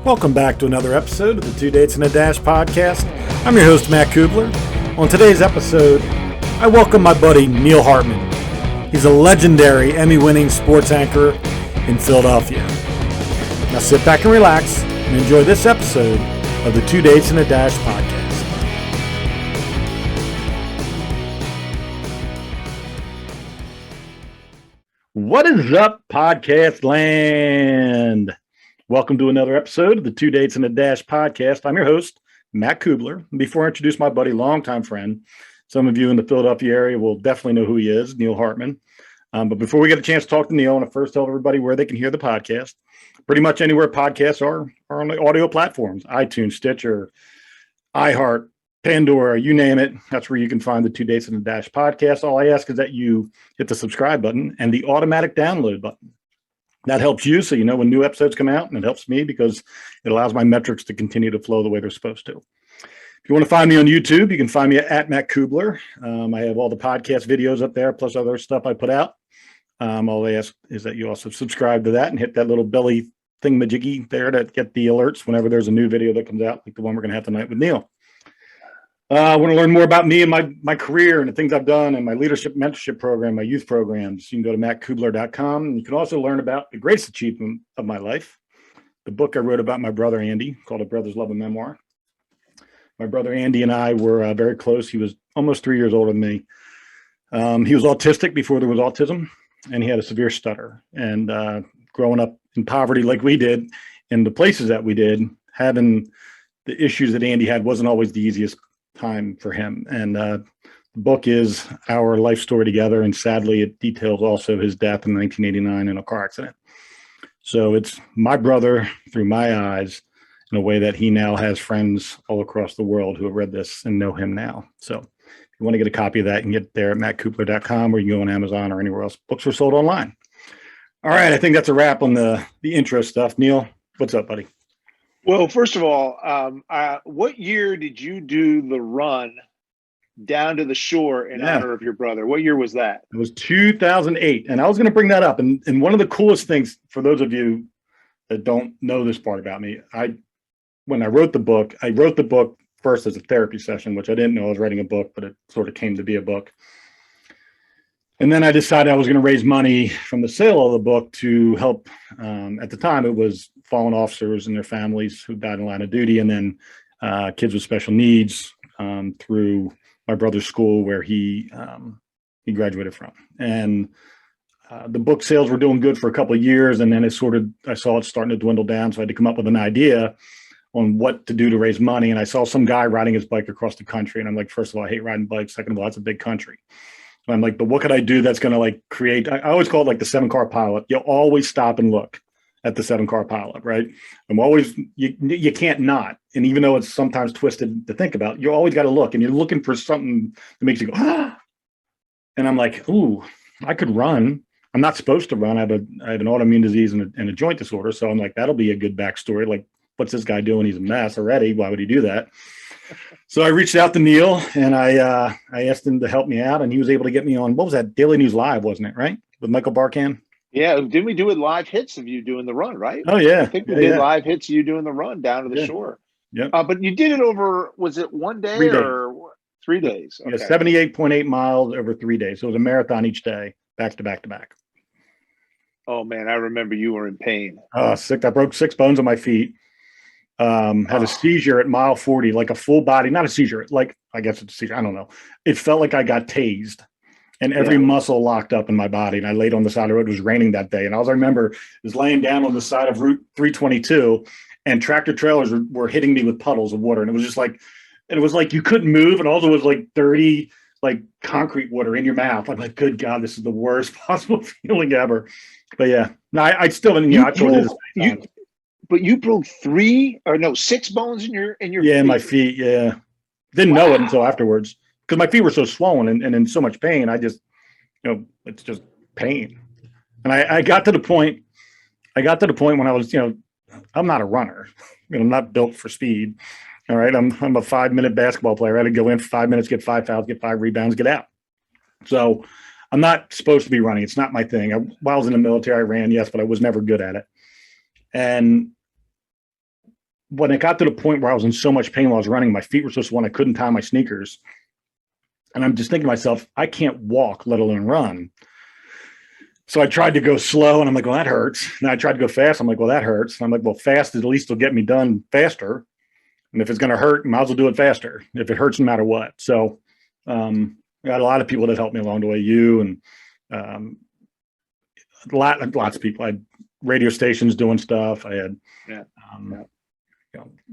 Welcome back to another episode of the Two Dates and a Dash podcast. I'm your host, Matt Cubbler. On today's episode, I welcome my buddy, Neil Hartman. He's a legendary Emmy-winning sports anchor in Philadelphia. Now sit back and relax and enjoy this episode of the Two Dates and a Dash podcast. What is up, podcast land? Welcome to another episode of the Two Dates and a Dash podcast. I'm your host, Matt Cubbler. Before I introduce my buddy, longtime friend, some of you in the Philadelphia area will definitely know who he is, Neil Hartman. But before we get a chance to talk to Neil, I want to first tell everybody where they can hear the podcast. Pretty much anywhere podcasts are on the audio platforms, iTunes, Stitcher, iHeart, Pandora, you name it. That's where you can find the Two Dates and a Dash podcast. All I ask is that you hit the subscribe button and the automatic download button. That helps you so you know when new episodes come out, and it helps me because it allows my metrics to continue to flow the way they're supposed to. If you want to find me on YouTube, you can find me at Matt Cubbler. I have all the podcast videos up there, plus other stuff I put out. All I ask is that you also subscribe to that and hit that little belly thingamajiggy there to get the alerts whenever there's a new video that comes out, like the one we're going to have tonight with Neil. I want to learn more about me and my career and the things I've done and my leadership mentorship program, my youth programs. You can go to mattcubbler.com, and you can also learn about the greatest achievement of my life, the book I wrote about my brother Andy, called A Brother's Love, a Memoir. My brother Andy and I were very close. He was almost 3 years older than me. He was autistic before there was autism, and he had a severe stutter. And growing up in poverty like we did, in the places that we did, having the issues that Andy had wasn't always the easiest time for him. And the book is our life story together, and sadly it details also his death in 1989 in a car accident. So it's my brother through my eyes in a way that he now has friends all across the world who have read this and know him now. So if you want to get a copy of that, you can get there at mattcubbler.com, or you can go on Amazon or anywhere else books are sold online. All right, I think that's a wrap on the intro stuff. Neil, what's up, buddy? Well, first of all, what year did you do the run down to the shore in honor of your brother? What year was that? It was 2008. And I was going to bring that up. And one of the coolest things for those of you that don't know this part about me, when I wrote the book first as a therapy session, which I didn't know I was writing a book, but it sort of came to be a book. And then I decided I was going to raise money from the sale of the book to help. At the time, it was fallen officers and their families who died in line of duty, and then kids with special needs through my brother's school where he graduated from. And the book sales were doing good for a couple of years, and then I saw it starting to dwindle down. So I had to come up with an idea on what to do to raise money. And I saw some guy riding his bike across the country, and I'm like, first of all, I hate riding bikes. Second of all, it's a big country. I'm like, but what could I do that's going to like create, I always call it like the 7-car pileup. You'll always stop and look at the 7-car pileup, right? I'm always, you can't not. And even though it's sometimes twisted to think about, you always got to look, and you're looking for something that makes you go, ah. And I'm like, ooh, I could run. I'm not supposed to run. I have an autoimmune disease and a joint disorder. So I'm like, that'll be a good backstory. Like, what's this guy doing? He's a mess already. Why would he do that? So I reached out to Neil, and I asked him to help me out, and he was able to get me on, what was that, Daily News Live, wasn't it, right? With Michael Barkan? Yeah, didn't we do it live hits of you doing the run, right? Oh, yeah. I think we did live hits of you doing the run down to the shore. Yeah. But you did it over, was it 1 day or 3 days? Okay. Yeah, 78.8 miles over 3 days. So it was a marathon each day, back to back to back. Oh, man, I remember you were in pain. Sick. I broke 6 bones on my feet. Had a seizure at mile 40, like a full body, not a seizure, like, I guess it's a seizure. I don't know. It felt like I got tased, and every muscle locked up in my body. And I laid on the side of the road. It was raining that day. And all I remember is laying down on the side of Route 322, and tractor trailers were hitting me with puddles of water. And it was just like, you couldn't move. And also it was like dirty, like concrete water in your mouth. I'm like, good God, this is the worst possible feeling ever. But yeah, no, I still didn't, I told you this. But you broke 6 bones in your feet. My feet. Yeah. Didn't know it until afterwards, because my feet were so swollen and in so much pain. I just, it's just pain. And I got to the point when I was, I'm not a runner. I'm not built for speed. All right. I'm a 5-minute basketball player. I had to go in for 5 minutes, get 5 fouls, get 5 rebounds, get out. So I'm not supposed to be running. It's not my thing. While I was in the military, I ran, yes, but I was never good at it. And when it got to the point where I was in so much pain while I was running, my feet were so swollen I couldn't tie my sneakers. And I'm just thinking to myself, I can't walk, let alone run. So I tried to go slow, and I'm like, well, that hurts. And I tried to go fast. I'm like, well, that hurts. And I'm like, well, fast at least will get me done faster. And if it's going to hurt, might as well do it faster if it hurts no matter what. So I got a lot of people that helped me along the way, you and lots of people. I had radio stations doing stuff. I had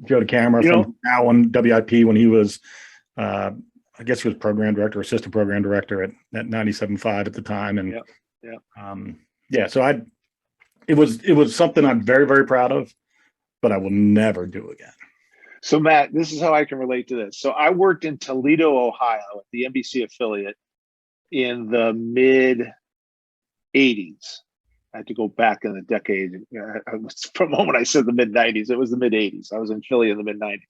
Joe DeCamera from now on WIP when he was, I guess he was program director, assistant program director at 97.5 at the time. And so it was something I'm very, very proud of, but I will never do again. So Matt, this is how I can relate to this. So I worked in Toledo, Ohio at the NBC affiliate in the mid 80s. I had to go back in the decade. From the moment I said the mid 90s, it was the mid 80s. I was in Philly in the mid 90s.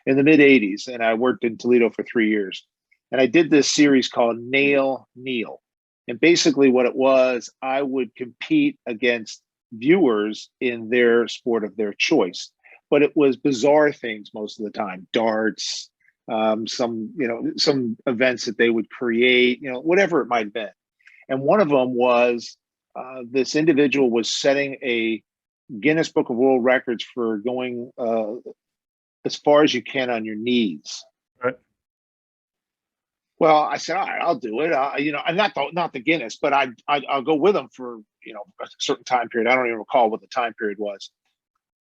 In the mid 80s, and I worked in Toledo for 3 years. And I did this series called Nail Neil. And basically what it was, I would compete against viewers in their sport of their choice. But it was bizarre things most of the time, darts, some events that they would create, whatever it might have been. And one of them was this individual was setting a Guinness Book of World Records for going as far as you can on your knees. Right. Well, I said, all right, I'll do it. I'm not the Guinness, but I'll go with him for a certain time period. I don't even recall what the time period was.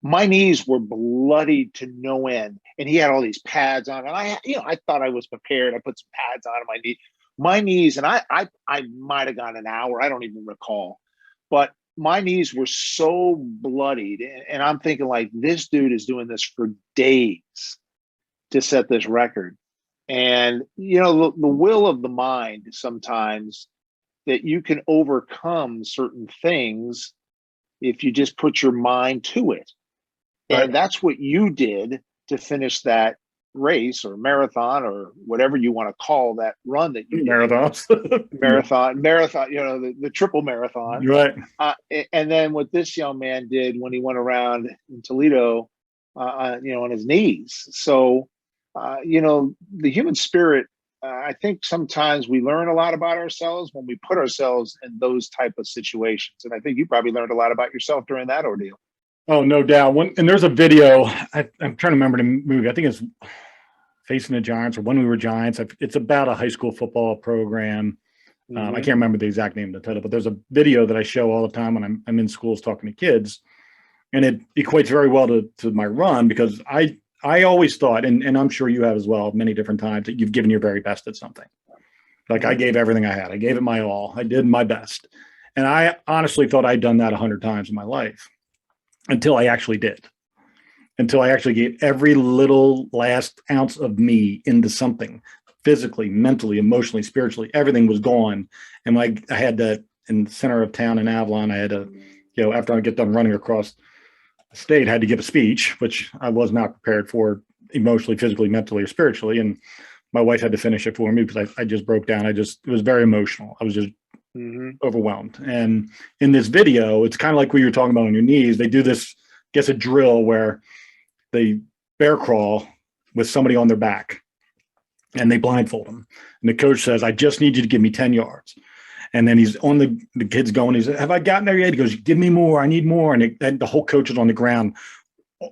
My knees were bloody to no end, and he had all these pads on. And I thought I was prepared. I put some pads on my knees, and I might have gone an hour. I don't even recall, but my knees were so bloodied, and I'm thinking like, this dude is doing this for days to set this record. And the will of the mind sometimes, that you can overcome certain things if you just put your mind to it. Right. And that's what you did to finish that race or marathon or whatever you want to call that run that you did. marathon, the triple marathon. Right. And then what this young man did when he went around in Toledo, on his knees. So, the human spirit, I think sometimes we learn a lot about ourselves when we put ourselves in those type of situations. And I think you probably learned a lot about yourself during that ordeal. Oh, no doubt. And there's a video, I'm trying to remember the movie. I think it's Facing the Giants or When We Were Giants. It's about a high school football program. I can't remember the exact name of the title, but there's a video that I show all the time when I'm in schools talking to kids. And it equates very well to my run, because I always thought, and I'm sure you have as well, many different times, that you've given your very best at something. Like I gave everything I had. I gave it my all. I did my best. And I honestly thought I'd done that 100 times in my life. Until I actually did, until I actually gave every little last ounce of me into something, physically, mentally, emotionally, spiritually. Everything was gone. And like I had to, in the center of town in Avalon, I had to, after I get done running across the state, I had to give a speech, which I was not prepared for emotionally, physically, mentally, or spiritually. And my wife had to finish it for me because I just broke down. It was very emotional. I was just overwhelmed. And in this video, it's kind of like what you were talking about on your knees. They do this, a drill where they bear crawl with somebody on their back and they blindfold them. And the coach says, I just need you to give me 10 yards. And then he's on the kid's going, he's, have I gotten there yet? He goes, give me more. I need more. And the whole coach is on the ground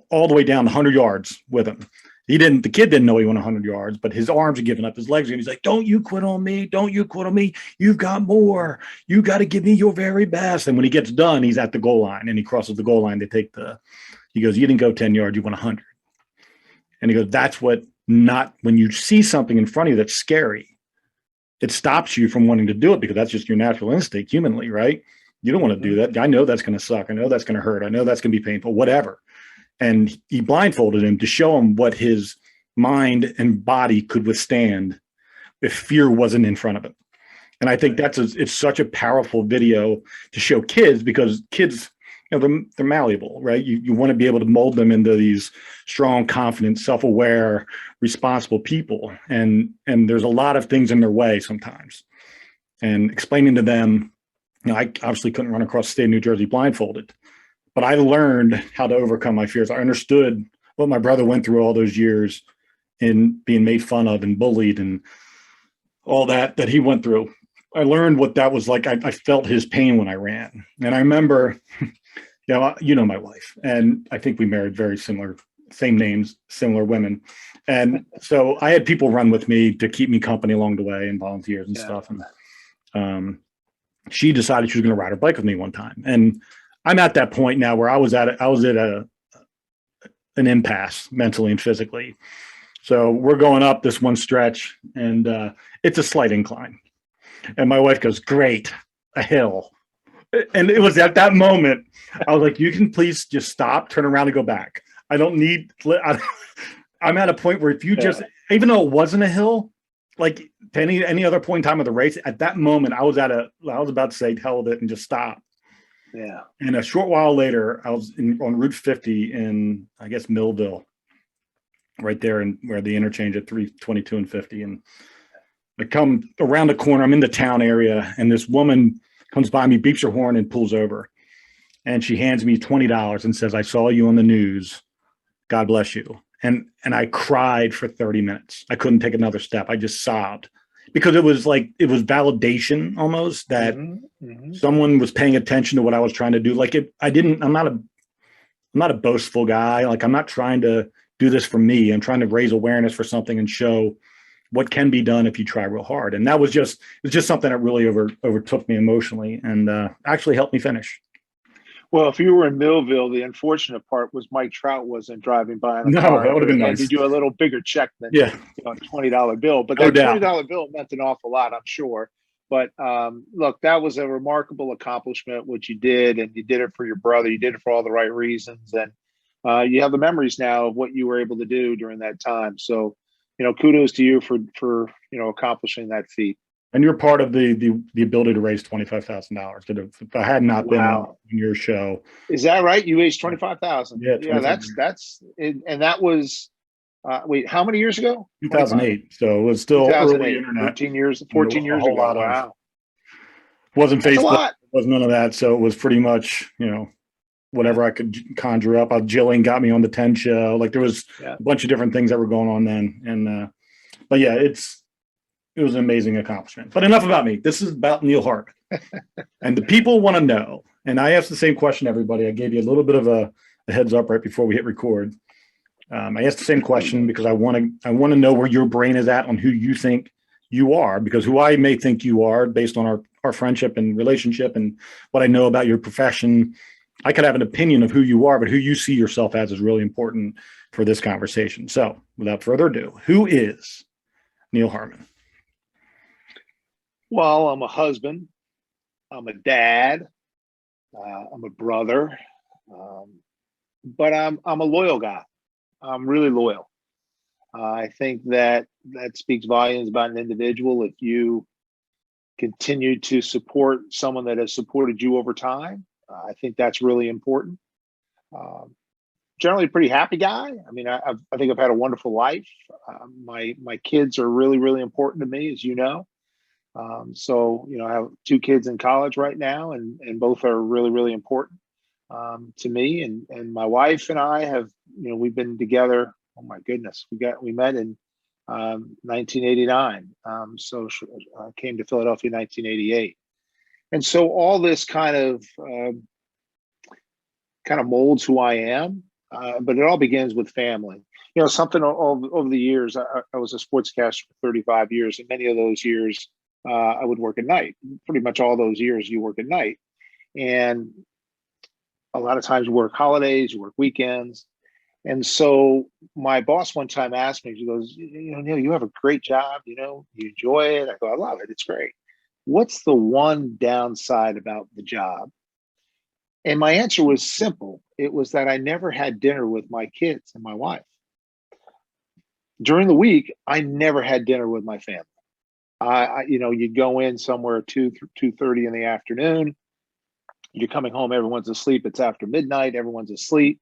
all the way down 100 yards with him. The kid didn't know he went 100 yards, but his arms are giving up, his legs. And he's like, don't you quit on me. Don't you quit on me. You've got more. You got to give me your very best. And when he gets done, he's at the goal line and he crosses the goal line. He goes, you didn't go 10 yards. You went 100. And he goes, that's when you see something in front of you that's scary, it stops you from wanting to do it because that's just your natural instinct humanly, right? You don't want to do that. I know that's going to suck. I know that's going to hurt. I know that's going to be painful, whatever. And he blindfolded him to show him what his mind and body could withstand if fear wasn't in front of him. And I think it's such a powerful video to show kids, because kids, they're malleable, right? You want to be able to mold them into these strong, confident, self-aware, responsible people. And there's a lot of things in their way sometimes. And explaining to them, I obviously couldn't run across the state of New Jersey blindfolded. But I learned how to overcome my fears. I understood what my brother went through all those years in being made fun of and bullied and all that he went through. I learned what that was like. I felt his pain when I ran. And I remember, my wife, and I think we married very similar, same names, similar women. And so I had people run with me to keep me company along the way and volunteers and stuff. And she decided she was going to ride her bike with me one time. And I'm at that point now where I was at an impasse mentally and physically. So we're going up this one stretch, and it's a slight incline. And my wife goes, "Great, a hill." And it was at that moment, I was like, "You can please just stop, turn around and go back. I don't need, I'm at a point where if you just, even though it wasn't a hill, like to any other point in time of the race, at that moment, I was about to say, hell with it and just stop." Yeah. And a short while later, I was on Route 50 in, I guess, Millville, right there and where the interchange at 322 and 50. And I come around the corner, I'm in the town area, and this woman comes by me, beeps her horn and pulls over. And she hands me $20 and says, "I saw you on the news. God bless you." And I cried for 30 minutes. I couldn't take another step. I just sobbed because it was validation almost that someone was paying attention to what I was trying to do. I'm not a boastful guy. Like, I'm not trying to do this for me. I'm trying to raise awareness for something and show what can be done if you try real hard. And it was just something that really overtook me emotionally and actually helped me finish. Well, if you were in Millville, the unfortunate part was Mike Trout wasn't driving by in a car. No, that would have been nice. Did you a little bigger check than a $20 bill? But that $20 bill meant an awful lot, I'm sure. But look, that was a remarkable accomplishment, what you did, and you did it for your brother. You did it for all the right reasons, and you have the memories now of what you were able to do during that time. So, kudos to you for accomplishing that feat. And you're part of the ability to raise $25,000. If I had not been on your show, is that right? You raised $25,000. Yeah, that's and that was wait, how many years ago? 2008. So it was still early internet. 14 years ago. Wow. Wasn't Facebook. Was none of that. So it was pretty much whatever I could conjure up. Jillian got me on the 10 show. Like there was a bunch of different things that were going on then. And but yeah, it was an amazing accomplishment. But enough about me. This is about Neil Hartman. And the people want to know, and I asked the same question to everybody. I gave you a little bit of a heads up right before we hit record. I asked the same question because I want to know where your brain is at on who you think you are, because who I may think you are based on our friendship and relationship and what I know about your profession, I could have an opinion of who you are, but who you see yourself as is really important for this conversation. So without further ado, who is Neil Hartman? Well, I'm a husband, I'm a dad, I'm a brother, but I'm a loyal guy. I'm really loyal. I think that speaks volumes about an individual. If you continue to support someone that has supported you over time, I think that's really important. Generally a pretty happy guy. I mean, I think I've had a wonderful life. My kids are really, really important to me, as you know. So, I have 2 kids in college right now, and both are really, really important to me. And my wife and I have, we've been together. Oh my goodness, we met in 1989. So I came to Philadelphia in 1988, and so all this kind of molds who I am. But it all begins with family. Something over the years. I was a sportscaster for 35 years, and many of those years. I would work at night. Pretty much all those years you work at night. And a lot of times you work holidays, you work weekends. And so my boss one time asked me, she goes, Neil, you have a great job, you enjoy it. I go, I love it. It's great. What's the one downside about the job? And my answer was simple. It was that I never had dinner with my kids and my wife. During the week, I never had dinner with my family. You go in somewhere 2:30 in the afternoon. You're coming home, everyone's asleep. It's after midnight, everyone's asleep.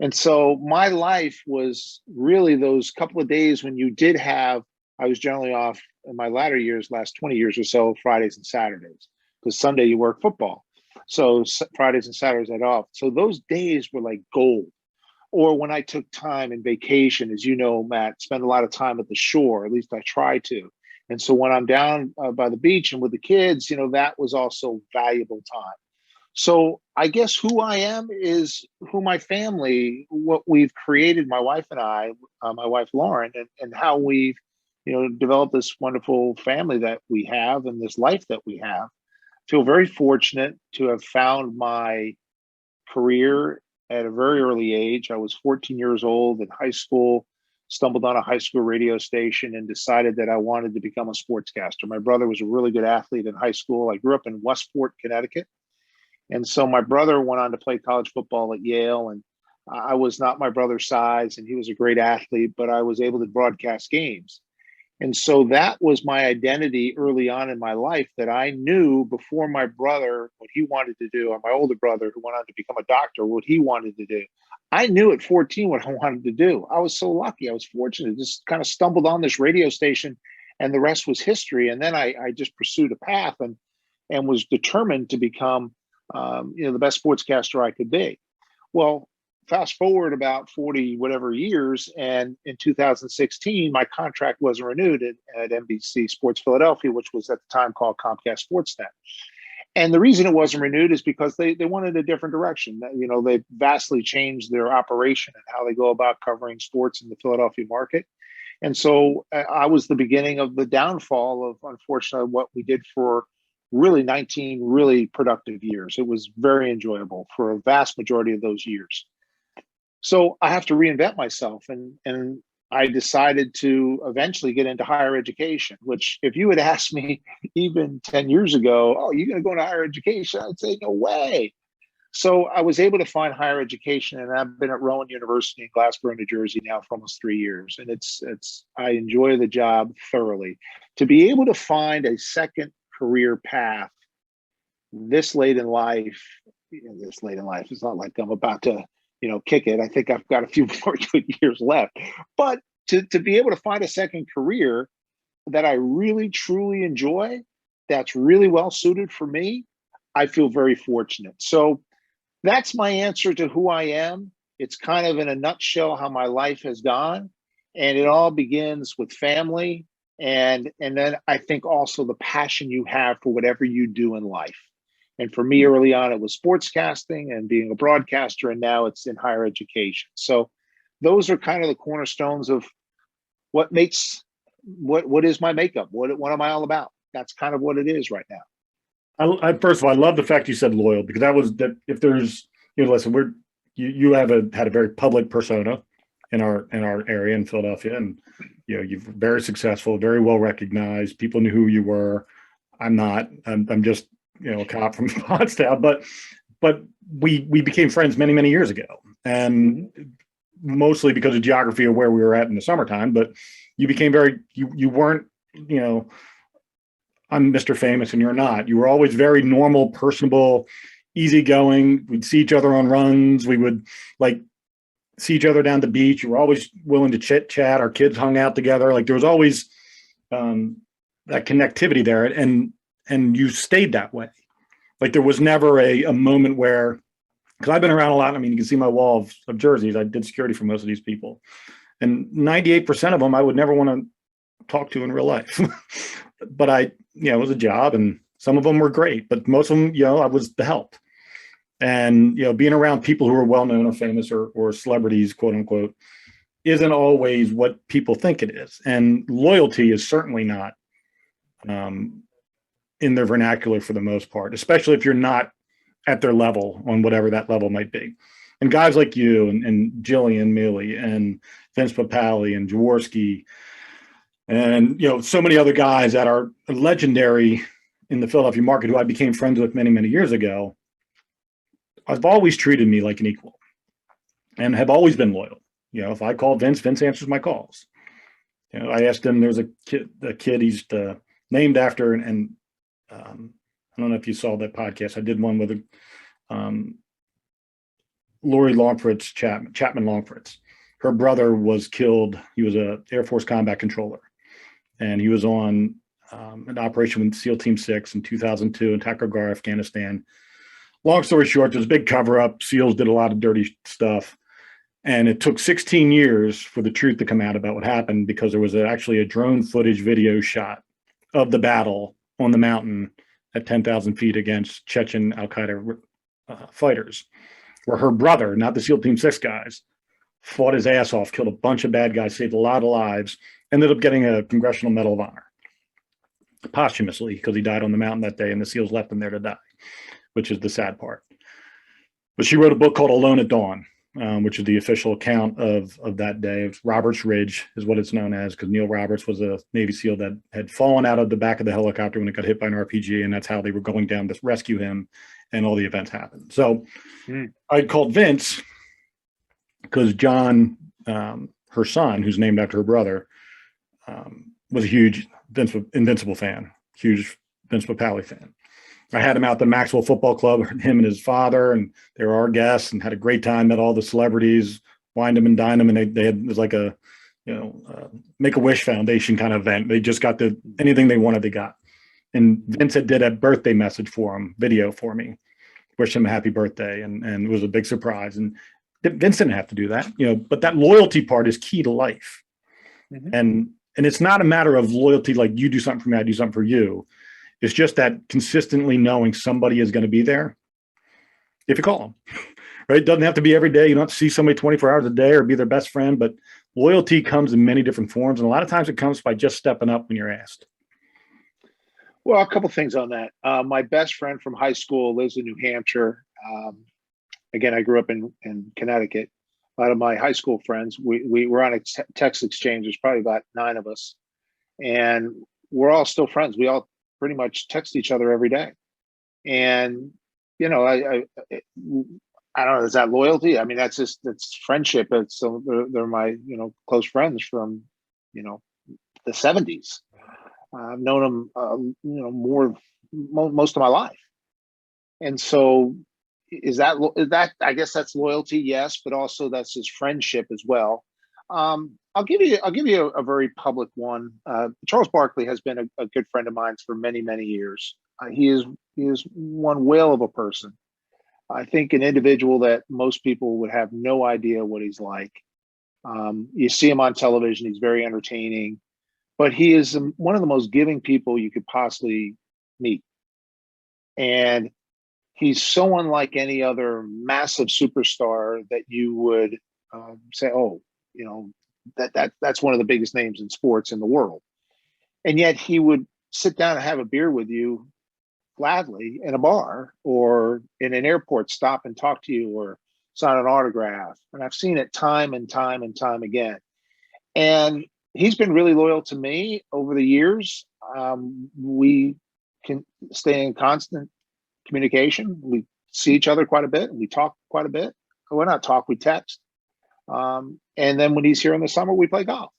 And so my life was really those couple of days when you did have, I was generally off in my latter years, last 20 years or so, Fridays and Saturdays, because Sunday you work football. So Fridays and Saturdays I had off. So those days were like gold. Or when I took time and vacation, as you know, Matt, spend a lot of time at the shore, at least I try to. And so when I'm down by the beach and with the kids, that was also valuable time. So I guess who I am is who my family, what we've created, my wife and I, my wife Lauren, and how we've, developed this wonderful family that we have and this life that we have. Feel very fortunate to have found my career at a very early age. I was 14 years old in high school, stumbled on a high school radio station and decided that I wanted to become a sportscaster. My brother was a really good athlete in high school. I grew up in Westport, Connecticut. And so my brother went on to play college football at Yale, and I was not my brother's size, and he was a great athlete, but I was able to broadcast games. And so that was my identity early on in my life, that I knew before my brother what he wanted to do, or my older brother who went on to become a doctor, what he wanted to do. I knew at 14 what I wanted to do. I was so lucky. I was fortunate. Just kind of stumbled on this radio station, and the rest was history. And then I just pursued a path and was determined to become the best sportscaster I could be. Well, fast forward about 40 whatever years, and in 2016 my contract wasn't renewed at NBC Sports Philadelphia, which was at the time called Comcast SportsNet. And the reason it wasn't renewed is because they wanted a different direction. They vastly changed their operation and how they go about covering sports in the Philadelphia market. And so I was the beginning of the downfall of, unfortunately, what we did for really 19 really productive years. It was very enjoyable for a vast majority of those years. So I have to reinvent myself, and I decided to eventually get into higher education, which if you had asked me even 10 years ago, oh, you're going to go into higher education? I'd say, no way. So I was able to find higher education, and I've been at Rowan University in Glassboro, New Jersey now for almost 3 years. And I enjoy the job thoroughly. To be able to find a second career path this late in life, it's not like I'm about to kick it. I think I've got a few more good years left. But to be able to find a second career that I really, truly enjoy, that's really well suited for me, I feel very fortunate. So that's my answer to who I am. It's kind of in a nutshell how my life has gone. And it all begins with family. And then I think also the passion you have for whatever you do in life. And for me, early on, it was sportscasting and being a broadcaster, and now it's in higher education. So those are kind of the cornerstones of what makes what is my makeup. What am I all about? That's kind of what it is right now. I first of all, I love the fact you said loyal, because that was that. If there's, listen, you have had a very public persona in our area in Philadelphia, and you're very successful, very well recognized. People knew who you were. I'm not. I'm just a cop from Pottstown, but we became friends many, many years ago, and mostly because of geography of where we were at in the summertime. But you became you weren't, I'm Mr. Famous and you're not. You were always very normal, personable, easygoing. We'd see each other on runs. We would see each other down the beach. You were always willing to chit chat. Our kids hung out together. There was always that connectivity there, and you stayed that way. There was never a moment where, because I've been around a lot. I mean, you can see my wall of jerseys. I did security for most of these people, and 98% of them I would never want to talk to in real life. But it was a job, and some of them were great, but most of them, I was the help. And, being around people who are well-known or famous or celebrities, quote unquote, isn't always what people think it is. And loyalty is certainly not in their vernacular for the most part, especially if you're not at their level on whatever that level might be. And guys like you and Jillian Mealy and Vince Papali and Jaworski and, so many other guys that are legendary in the Philadelphia market who I became friends with many, many years ago, have always treated me like an equal and have always been loyal. If I call Vince answers my calls. I asked him, there's a kid he's named after, and I don't know if you saw that podcast. I did one with Lori Longfritz, Chapman Longfritz. Her brother was killed. He was a Air Force combat controller, and he was on an operation with SEAL Team 6 in 2002 in Takragar, Afghanistan. Long story short, there's a big cover-up. SEALs did a lot of dirty stuff. And it took 16 years for the truth to come out about what happened, because there was actually a drone footage video shot of the battle on the mountain at 10,000 feet against Chechen al-Qaeda fighters, where her brother, not the SEAL Team 6 guys, fought his ass off, killed a bunch of bad guys, saved a lot of lives, ended up getting a Congressional Medal of Honor posthumously, because he died on the mountain that day and the SEALs left him there to die, which is the sad part. But she wrote a book called Alone at Dawn, which is the official account of that day. It's Roberts Ridge is what it's known as, because Neil Roberts was a Navy SEAL that had fallen out of the back of the helicopter when it got hit by an RPG, and that's how they were going down to rescue him, and all the events happened. So I called Vince, because John, her son, who's named after her brother, was a huge Invincible fan, huge Vince Papale fan. I had him out at the Maxwell Football Club, him and his father, and they were our guests, and had a great time, met all the celebrities, wined them and dined them, and they had, it was like a, Make-A-Wish Foundation kind of event. They just got anything they wanted, they got. And Vince did a birthday message for him, video for me, wish him a happy birthday, and it was a big surprise. And Vince didn't have to do that, but that loyalty part is key to life. And it's not a matter of loyalty, like you do something for me, I do something for you. It's just that consistently knowing somebody is going to be there if you call them, right? It doesn't have to be every day. You don't have to see somebody 24 hours a day or be their best friend, but loyalty comes in many different forms. And a lot of times it comes by just stepping up when you're asked. Well, a couple things on that. My best friend from high school lives in New Hampshire. Again, I grew up in Connecticut. A lot of my high school friends, we were on a text exchange. There's probably about 9 of us, and we're all still friends. We all pretty much text each other every day. And, I don't know, is that loyalty? I mean, that's friendship. They're my, close friends from, the 70s. I've known them, most of my life. And so is that, I guess that's loyalty. Yes. But also that's his friendship as well. I'll give you a very public one. Charles Barkley has been a good friend of mine for many, many years. He is one whale of a person. I think an individual that most people would have no idea what he's like. You see him on television; he's very entertaining, but he is one of the most giving people you could possibly meet. And he's so unlike any other massive superstar that you would say, oh, that's one of the biggest names in sports in the world. And yet he would sit down and have a beer with you gladly in a bar or in an airport stop and talk to you or sign an autograph. And I've seen it time and time and time again. And he's been really loyal to me over the years. We can stay in constant communication. We see each other quite a bit and we talk quite a bit. Well, not talk, we text. And then when he's here in the summer, we play golf.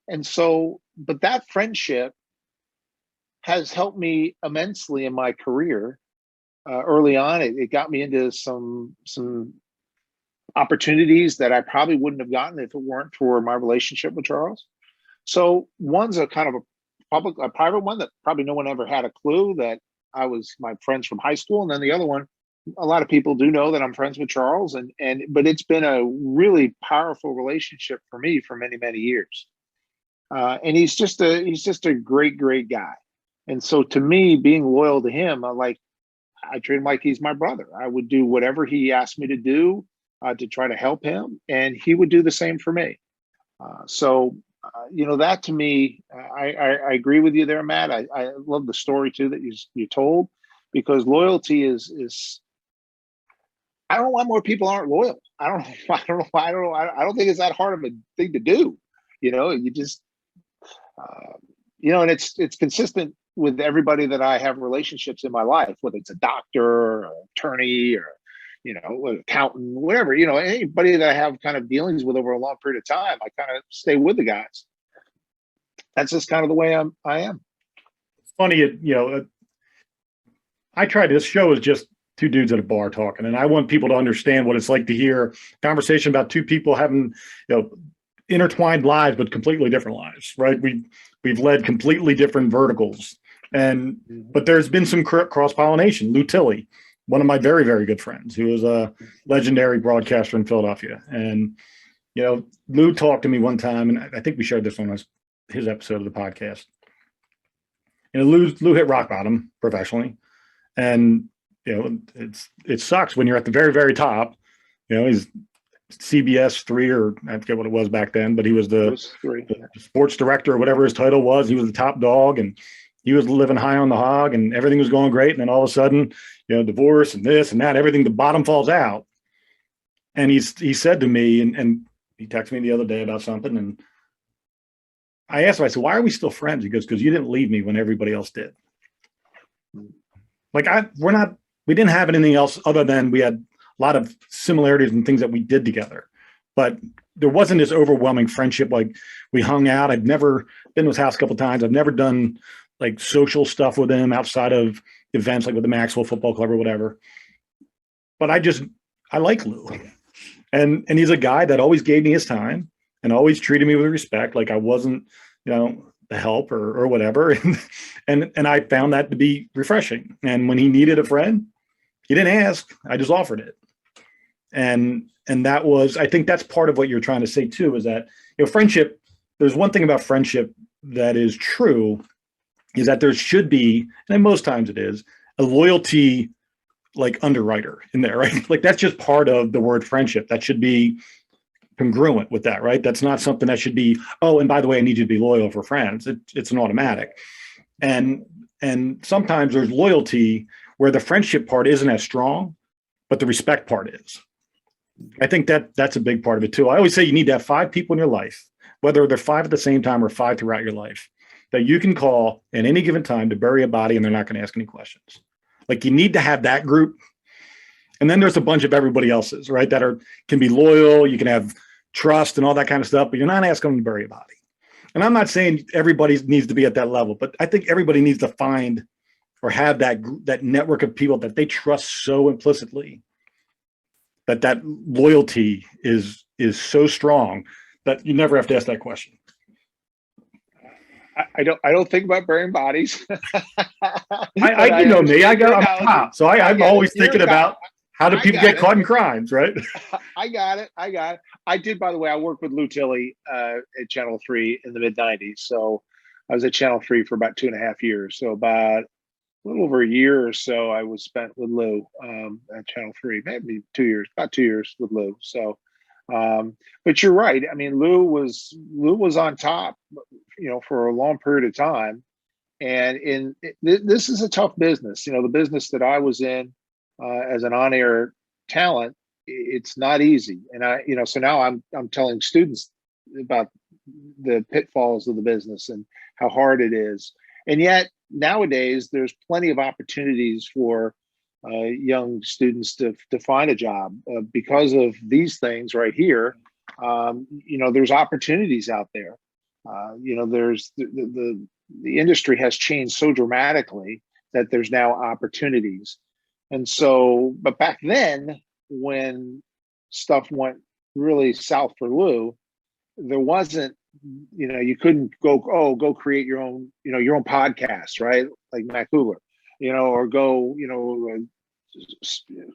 And so, but that friendship has helped me immensely in my career. Early on, it got me into some opportunities that I probably wouldn't have gotten if it weren't for my relationship with Charles. So one's a kind of a private one that probably no one ever had a clue that I was my friends from high school. And then the other one, a lot of people do know that I'm friends with Charles, but it's been a really powerful relationship for me for many, many years. And he's just a great, great guy. And so to me, being loyal to him, I treat him like he's my brother. I would do whatever he asked me to do to try to help him, and he would do the same for me. That to me, I agree with you there, Matt. I love the story too that you told, because loyalty is. I don't know why more people aren't loyal. I don't think it's that hard of a thing to do. You just, and it's consistent with everybody that I have relationships in my life, whether it's a doctor or an attorney or, an accountant, whatever, anybody that I have kind of dealings with over a long period of time, I kind of stay with the guys. That's just kind of the way I am. It's funny, I try, this show is just 2 dudes at a bar talking, and I want people to understand what it's like to hear conversation about 2 people having, intertwined lives, but completely different lives, right? We've led completely different verticals, but there's been some cross-pollination. Lou Tilley, one of my very, very good friends who was a legendary broadcaster in Philadelphia. And, Lou talked to me one time, and I think we shared this on his episode of the podcast. Lou hit rock bottom professionally. And, it sucks when you're at the very, very top. He's CBS3, or I forget what it was back then, but he was the sports director or whatever his title was. He was the top dog, and he was living high on the hog, and everything was going great. And then all of a sudden, divorce and this and that, everything, the bottom falls out. And he said to me, and he texted me the other day about something, and I asked him, I said, why are we still friends? He goes, because you didn't leave me when everybody else did. Like we didn't have anything else other than we had a lot of similarities and things that we did together, but there wasn't this overwhelming friendship. Like, we hung out. I've never been to his house a couple of times. I've never done like social stuff with him outside of events like with the Maxwell Football Club or whatever. But I like Lou, and he's a guy that always gave me his time and always treated me with respect. Like I wasn't, the help or whatever. And I found that to be refreshing. And when he needed a friend, he didn't ask. I just offered it. And that was, I think that's part of what you're trying to say too, is that, friendship, there's one thing about friendship that is true, is that there should be, and most times it is, a loyalty like underwriter in there, right? Like that's just part of the word friendship. That should be congruent with that, right? That's not something that should be, oh, and by the way, I need you to be loyal for friends. It's an automatic. And sometimes there's loyalty where the friendship part isn't as strong, but the respect part is. I think that's a big part of it too. I always say you need to have 5 people in your life, whether they're 5 at the same time or 5 throughout your life, that you can call at any given time to bury a body and they're not going to ask any questions. Like you need to have that group. And then there's a bunch of everybody else's, right? That can be loyal. You can have trust and all that kind of stuff, but you're not asking them to bury a body. And I'm not saying everybody needs to be at that level, but I think everybody needs to find or have that network of people that they trust so implicitly that loyalty is so strong that you never have to ask that question. I don't think about burying bodies. I you know me, I'm a cop, so I'm always thinking about how do people get caught in crimes, right? I got it. I did, by the way, I worked with Lou Tilley at Channel 3 in the mid-90s. So I was at Channel 3 for about 2.5 years. So about a little over a year or so I was spent with Lou at Channel 3, maybe 2 years, about 2 years with Lou. So, but you're right. I mean, Lou was on top, for a long period of time. And this is a tough business. The business that I was in as an on-air talent, it's not easy. And so now I'm telling students about the pitfalls of the business and how hard it is. And yet nowadays there's plenty of opportunities for young students to find a job because of these things right here. There's opportunities out there. There's the industry has changed so dramatically that there's now opportunities. And so, but back then, when stuff went really south for Lou, there wasn't, you couldn't go create your own podcast, right? Like Matt Cubbler, or go,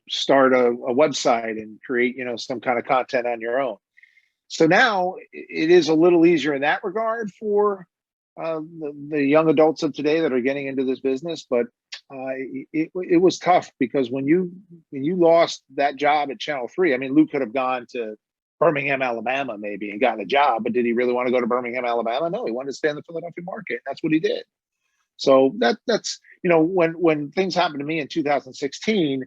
start a website and create, some kind of content on your own. So now it is a little easier in that regard for the young adults of today that are getting into this business, but it was tough because when you lost that job at Channel 3, I mean, Lou could have gone to Birmingham, Alabama, maybe, and gotten a job, but did he really want to go to Birmingham, Alabama? No, he wanted to stay in the Philadelphia market. That's what he did. So that's when things happened to me in 2016,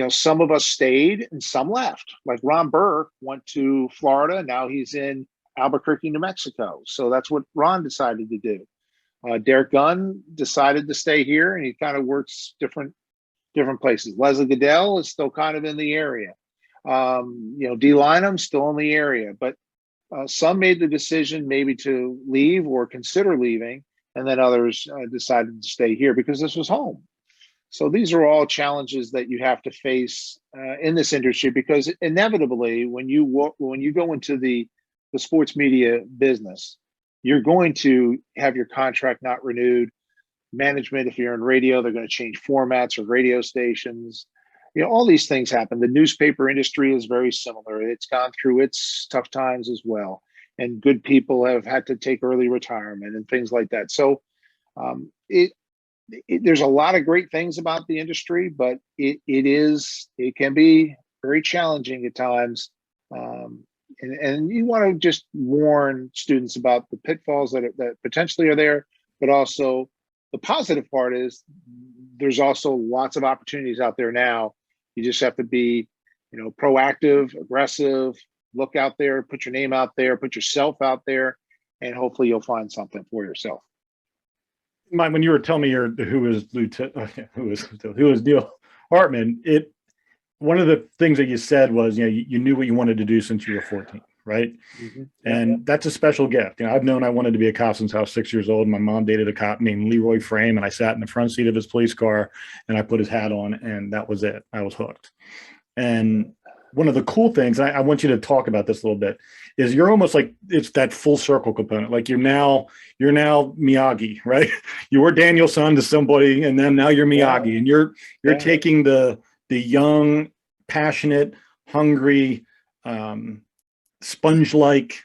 some of us stayed and some left. Like Ron Burke went to Florida. Now he's in Albuquerque, New Mexico. So that's what Ron decided to do. Derek Gunn decided to stay here, and he kind of works different places. Leslie Goodell is still kind of in the area. Dee Lynam still in the area, but some made the decision maybe to leave or consider leaving, and then others decided to stay here because this was home. So these are all challenges that you have to face in this industry, because inevitably, when you go into the sports media business, you're going to have your contract not renewed. management. If you're in radio, they're going to change formats of radio stations. All these things happen. The newspaper industry is very similar. It's gone through its tough times as well. And good people have had to take early retirement and things like that. So there's a lot of great things about the industry, but it can be very challenging at times. And you want to just warn students about the pitfalls that potentially are there, but also the positive part is there's also lots of opportunities out there now. You just have to be, proactive, aggressive, look out there, put your name out there, put yourself out there, and hopefully you'll find something for yourself. When you were telling me who was Neil Hartman, one of the things that you said was, you knew what you wanted to do since you were 14, right? Mm-hmm. And that's a special gift. I've known I wanted to be a cop since I was 6 years old. My mom dated a cop named Leroy Frame, and I sat in the front seat of his police car and I put his hat on, and that was it. I was hooked. And one of the cool things, I want you to talk about this a little bit, is you're almost like, it's that full circle component. Like you're now Miyagi, right? You were Daniel-san to somebody, and then now you're Miyagi, and you're taking the young, passionate, hungry, sponge-like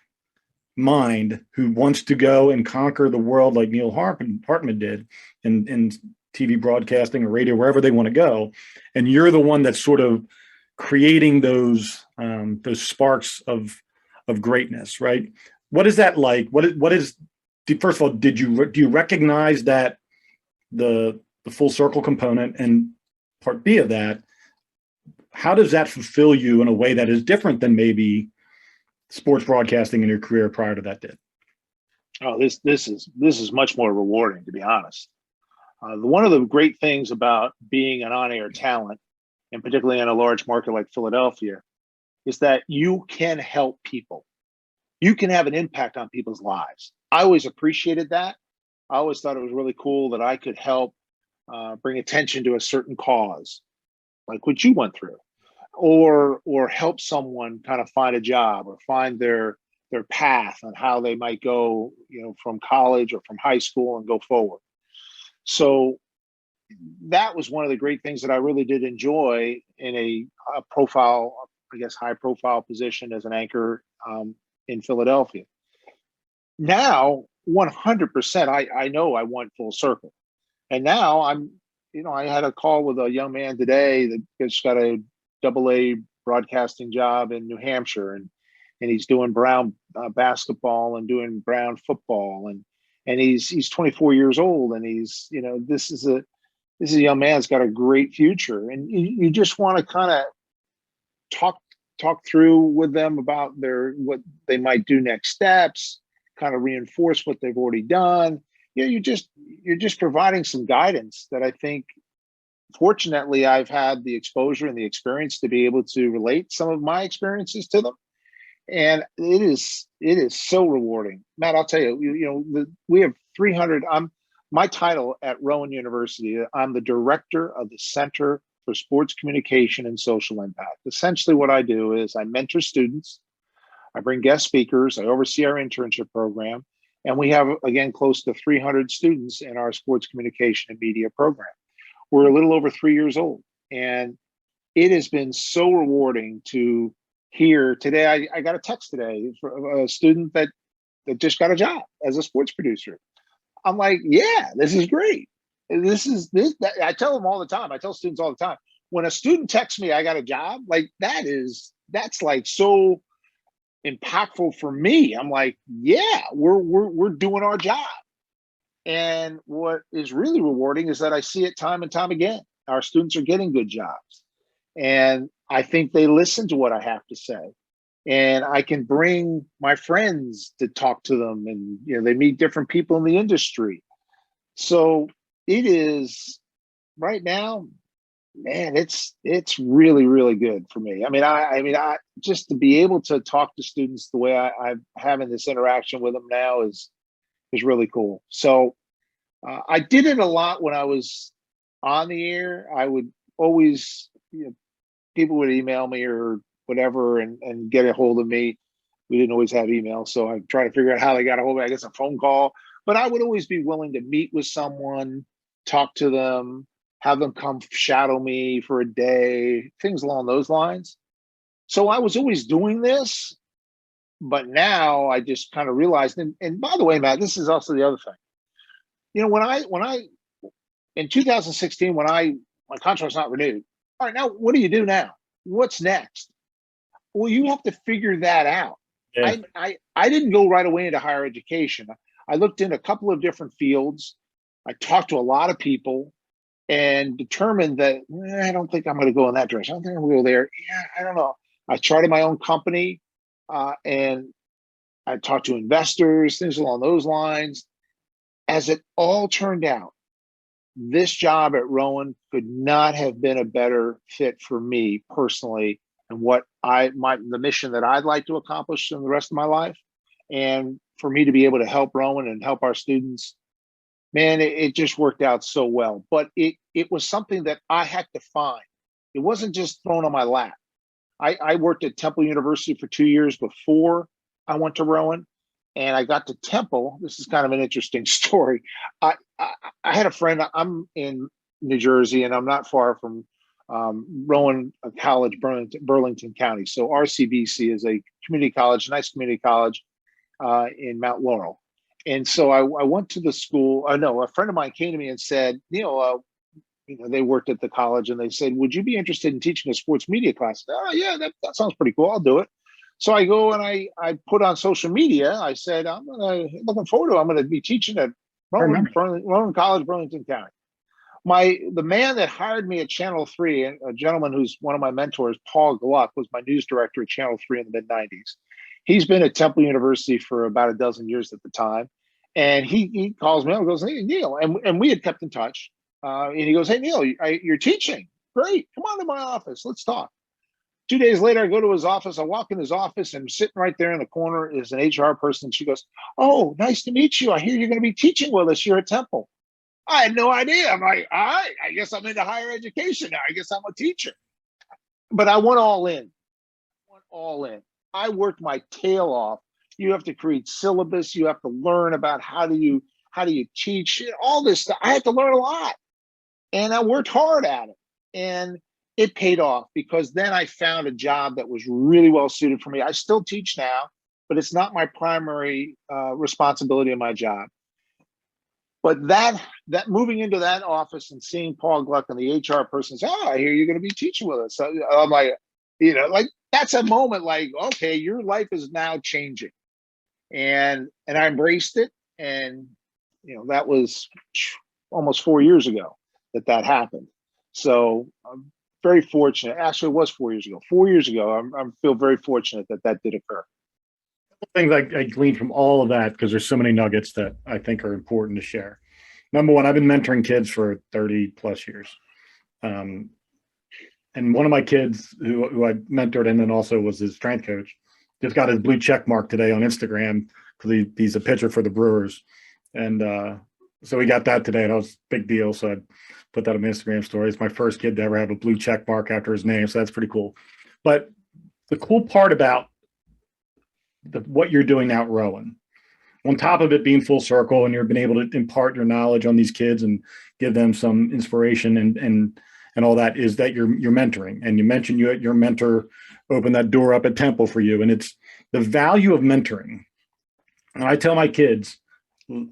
mind who wants to go and conquer the world like Neil Hartman did in TV broadcasting or radio, wherever they want to go. And you're the one that's sort of creating those sparks of greatness, right? What is that like? First of all, do you recognize that the full circle component, and part B of that, how does that fulfill you in a way that is different than maybe sports broadcasting in your career prior to that did? Oh, this is much more rewarding, to be honest. One of the great things about being an on-air talent, and particularly in a large market like Philadelphia, is that you can help people. You can have an impact on people's lives. I always appreciated that. I always thought it was really cool that I could help bring attention to a certain cause, like what you went through, or help someone kind of find a job or find their path on how they might go, from college or from high school and go forward. So that was one of the great things that I really did enjoy in a profile, I guess, high profile position as an anchor in Philadelphia. Now, 100%, I know I want full circle. And now I had a call with a young man today that just got a AA broadcasting job in New Hampshire, and he's doing Brown basketball and doing Brown football, and he's 24 years old, and he's this is a young man that's got a great future, and you just want to kind of talk through with them about what they might do next steps, kind of reinforce what they've already done. You're just providing some guidance that I think, fortunately, I've had the exposure and the experience to be able to relate some of my experiences to them. And it is so rewarding. Matt, I'll tell you, we have 300. My title at Rowan University, I'm the director of the Center for Sports Communication and Social Impact. Essentially what I do is I mentor students, I bring guest speakers, I oversee our internship program, and we have, again, close to 300 students in our sports communication and media program. We're a little over 3 years old, and it has been so rewarding to hear. Today, I got a text today from a student that just got a job as a sports producer. I'm like, yeah, this is great. I tell them all the time. I tell students all the time, when a student texts me, I got a job, like that's like so impactful for me. I'm like, yeah, we're doing our job. And what is really rewarding is that I see it time and time again. Our students are getting good jobs, and I think they listen to what I have to say. And I can bring my friends to talk to them, and they meet different people in the industry. So it is right now, man, it's really, really good for me. I just to be able to talk to students the way I'm having this interaction with them now is really cool. So I did it a lot when I was on the air. I would always, people would email me or whatever and get a hold of me. We didn't always have email, so I try to figure out how they got a hold of me. I guess a phone call, but I would always be willing to meet with someone talk to them, have them come shadow me for a day, things along those lines. So I was always doing this, but now I just kind of realized, and by the way, Matt, this is also the other thing. You know, when I in 2016, when my contract's not renewed, all right, now what do you do now? What's next? Well, you have to figure that out. Yeah. I didn't go right away into higher education. I looked in a couple of different fields. I talked to a lot of people and determined that I don't think I'm going to go in that direction. I don't think I'm going to go there. Yeah, I don't know. I started my own company, and I talked to investors, things along those lines. As it all turned out, this job at Rowan could not have been a better fit for me personally, and what the mission that I'd like to accomplish in the rest of my life, and for me to be able to help Rowan and help our students. Man, it just worked out so well. But it was something that I had to find. It wasn't just thrown on my lap. I worked at Temple University for 2 years before I went to Rowan, and I got to Temple. This is kind of an interesting story. I had a friend. I'm in New Jersey, and I'm not far from Rowan College, Burlington County. So RCBC is a community college, nice community college in Mount Laurel. And so I went to the school. A friend of mine came to me and said, Neil, they worked at the college, and they said, would you be interested in teaching a sports media class? Oh, yeah, that sounds pretty cool. I'll do it. So I go and I put on social media. I said, looking forward to it. I'm going to be teaching at Rowan College, Burlington County. The man that hired me at Channel 3, a gentleman who's one of my mentors, Paul Gluck, was my news director at Channel 3 in the mid-90s. He's been at Temple University for about a dozen years at the time. And he calls me up and goes, hey, Neil. And we had kept in touch. And he goes, hey, Neil, you're teaching. Great. Come on to my office. Let's talk. 2 days later, I go to his office. I walk in his office, and sitting right there in the corner is an HR person. She goes, oh, nice to meet you. I hear you're going to be teaching with us here at Temple. I had no idea. I'm like, all right, I guess I'm into higher education now. I guess I'm a teacher. But I went all in. I worked my tail off. You have to create syllabus. You have to learn about how do you teach, all this stuff. I had to learn a lot, and I worked hard at it, and it paid off, because then I found a job that was really well suited for me. I still teach now, but it's not my primary responsibility of my job. But that moving into that office and seeing Paul Gluck and the HR person say, oh, I hear you're going to be teaching with us. So I'm like, that's a moment like, okay, your life is now changing. And I embraced it. And, that was almost 4 years ago that happened. So I'm very fortunate. Actually, it was 4 years ago. 4 years ago, I feel very fortunate that did occur. Things I gleaned from all of that, because there's so many nuggets that I think are important to share. Number one, I've been mentoring kids for 30 plus years. And one of my kids who I mentored and then also was his strength coach just got his blue check mark today on Instagram because he's a pitcher for the Brewers. And so we got that today, and that was a big deal. So I put that on my Instagram story. It's my first kid to ever have a blue check mark after his name. So that's pretty cool. But the cool part about what you're doing now at Rowan, on top of it being full circle, and you've been able to impart your knowledge on these kids and give them some inspiration and all that, is that you're mentoring. And you mentioned your mentor opened that door up at Temple for you, and it's the value of mentoring. And I tell my kids,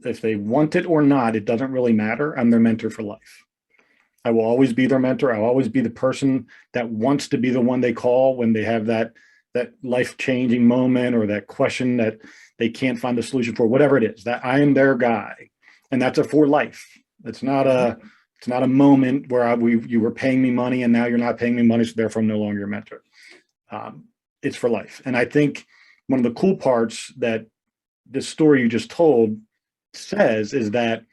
if they want it or not, it doesn't really matter. I'm their mentor for life. I will always be their mentor. I'll always be the person that wants to be the one they call when they have that life-changing moment or that question that they can't find a solution for, whatever it is, that I am their guy. And that's for life. It's not a moment where you were paying me money and now you're not paying me money, so therefore I'm no longer your mentor. It's for life. And I think one of the cool parts that this story you just told says is that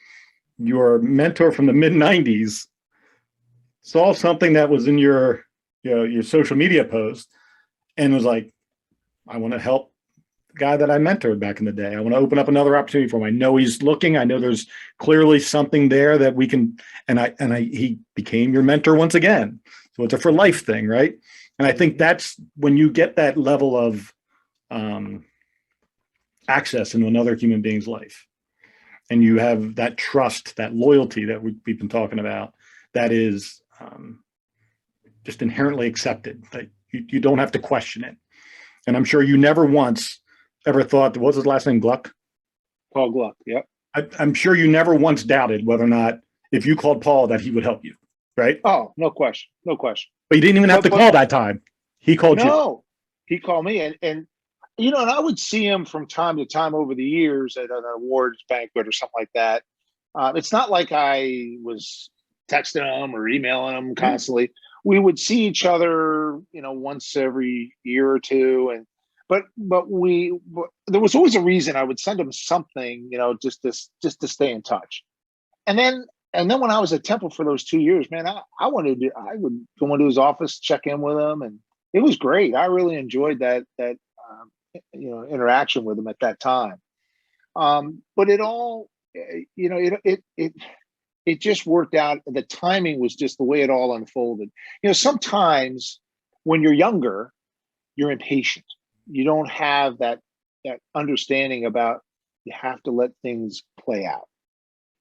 your mentor from the mid-90s saw something that was in your social media post and was like, I want to help the guy that I mentored back in the day. I want to open up another opportunity for him. I know he's looking. I know there's clearly something there that we can, he became your mentor once again. So it's a for life thing, right? And I think that's when you get that level of access into another human being's life. and you have that trust, that loyalty that we've been talking about, that is just inherently accepted, that you don't have to question it. And I'm sure you never once ever thought, what was his last name, Gluck? Paul Gluck, yep. I'm sure you never once doubted whether or not, if you called Paul, that he would help you, right? Oh, no question. No question. But you didn't even have to call that time. He called you. No, he called me. And and I would see him from time to time over the years at an awards banquet or something like that. It's not like I was texting him or emailing him constantly. We would see each other, once every year or two. But there was always a reason I would send him something, just to stay in touch. And then when I was at Temple for those 2 years, man, I would go into his office, check in with him, and it was great. I really enjoyed that interaction with him at that time. But it all, it just worked out. The timing was just the way it all unfolded. Sometimes when you're younger, you're impatient. You don't have that understanding about, you have to let things play out.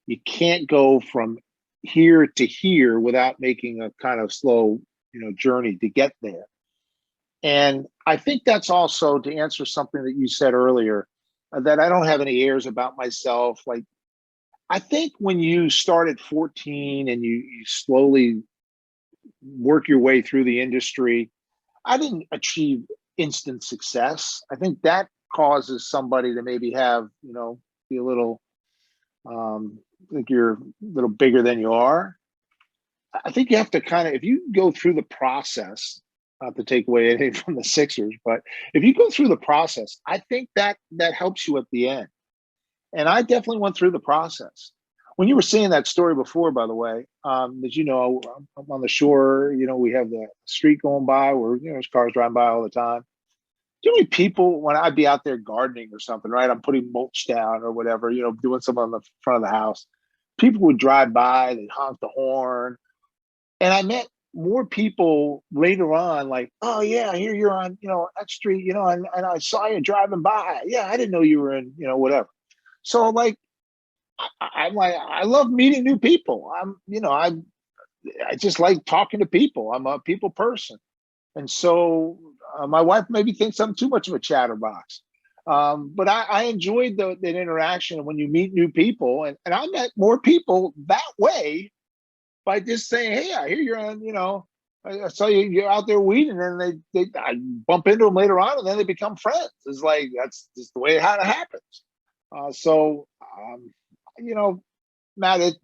You can't go from here to here without making a kind of slow, journey to get there. And I think that's also, to answer something that you said earlier, that I don't have any airs about myself. Like, I think when you start at 14 and you slowly work your way through the industry, I didn't achieve instant success. I think that causes somebody to maybe have, be a little, think you're a little bigger than you are. I think you have to if you go through the process, not to take away anything from the Sixers, but if you go through the process, I think that helps you at the end. And I definitely went through the process. When you were saying that story before, by the way, as you know, I'm on the shore, we have the street going by where, there's cars driving by all the time. Do you know how many people, when I'd be out there gardening or something, right? I'm putting mulch down or whatever, doing something on the front of the house. People would drive by, they'd honk the horn. And I met more people later on, like, oh yeah, I hear you're on, that street, and I saw you driving by. Yeah, I didn't know you were in, whatever. So like, I'm like, I love meeting new people. I just like talking to people. I'm a people person. And so my wife maybe thinks I'm too much of a chatterbox. But I enjoyed that interaction when you meet new people. And I met more people that way by just saying, hey, I hear you're on, I saw you're out there weeding, and I bump into them later on, and then they become friends. It's like, that's just the way it happens. Matt,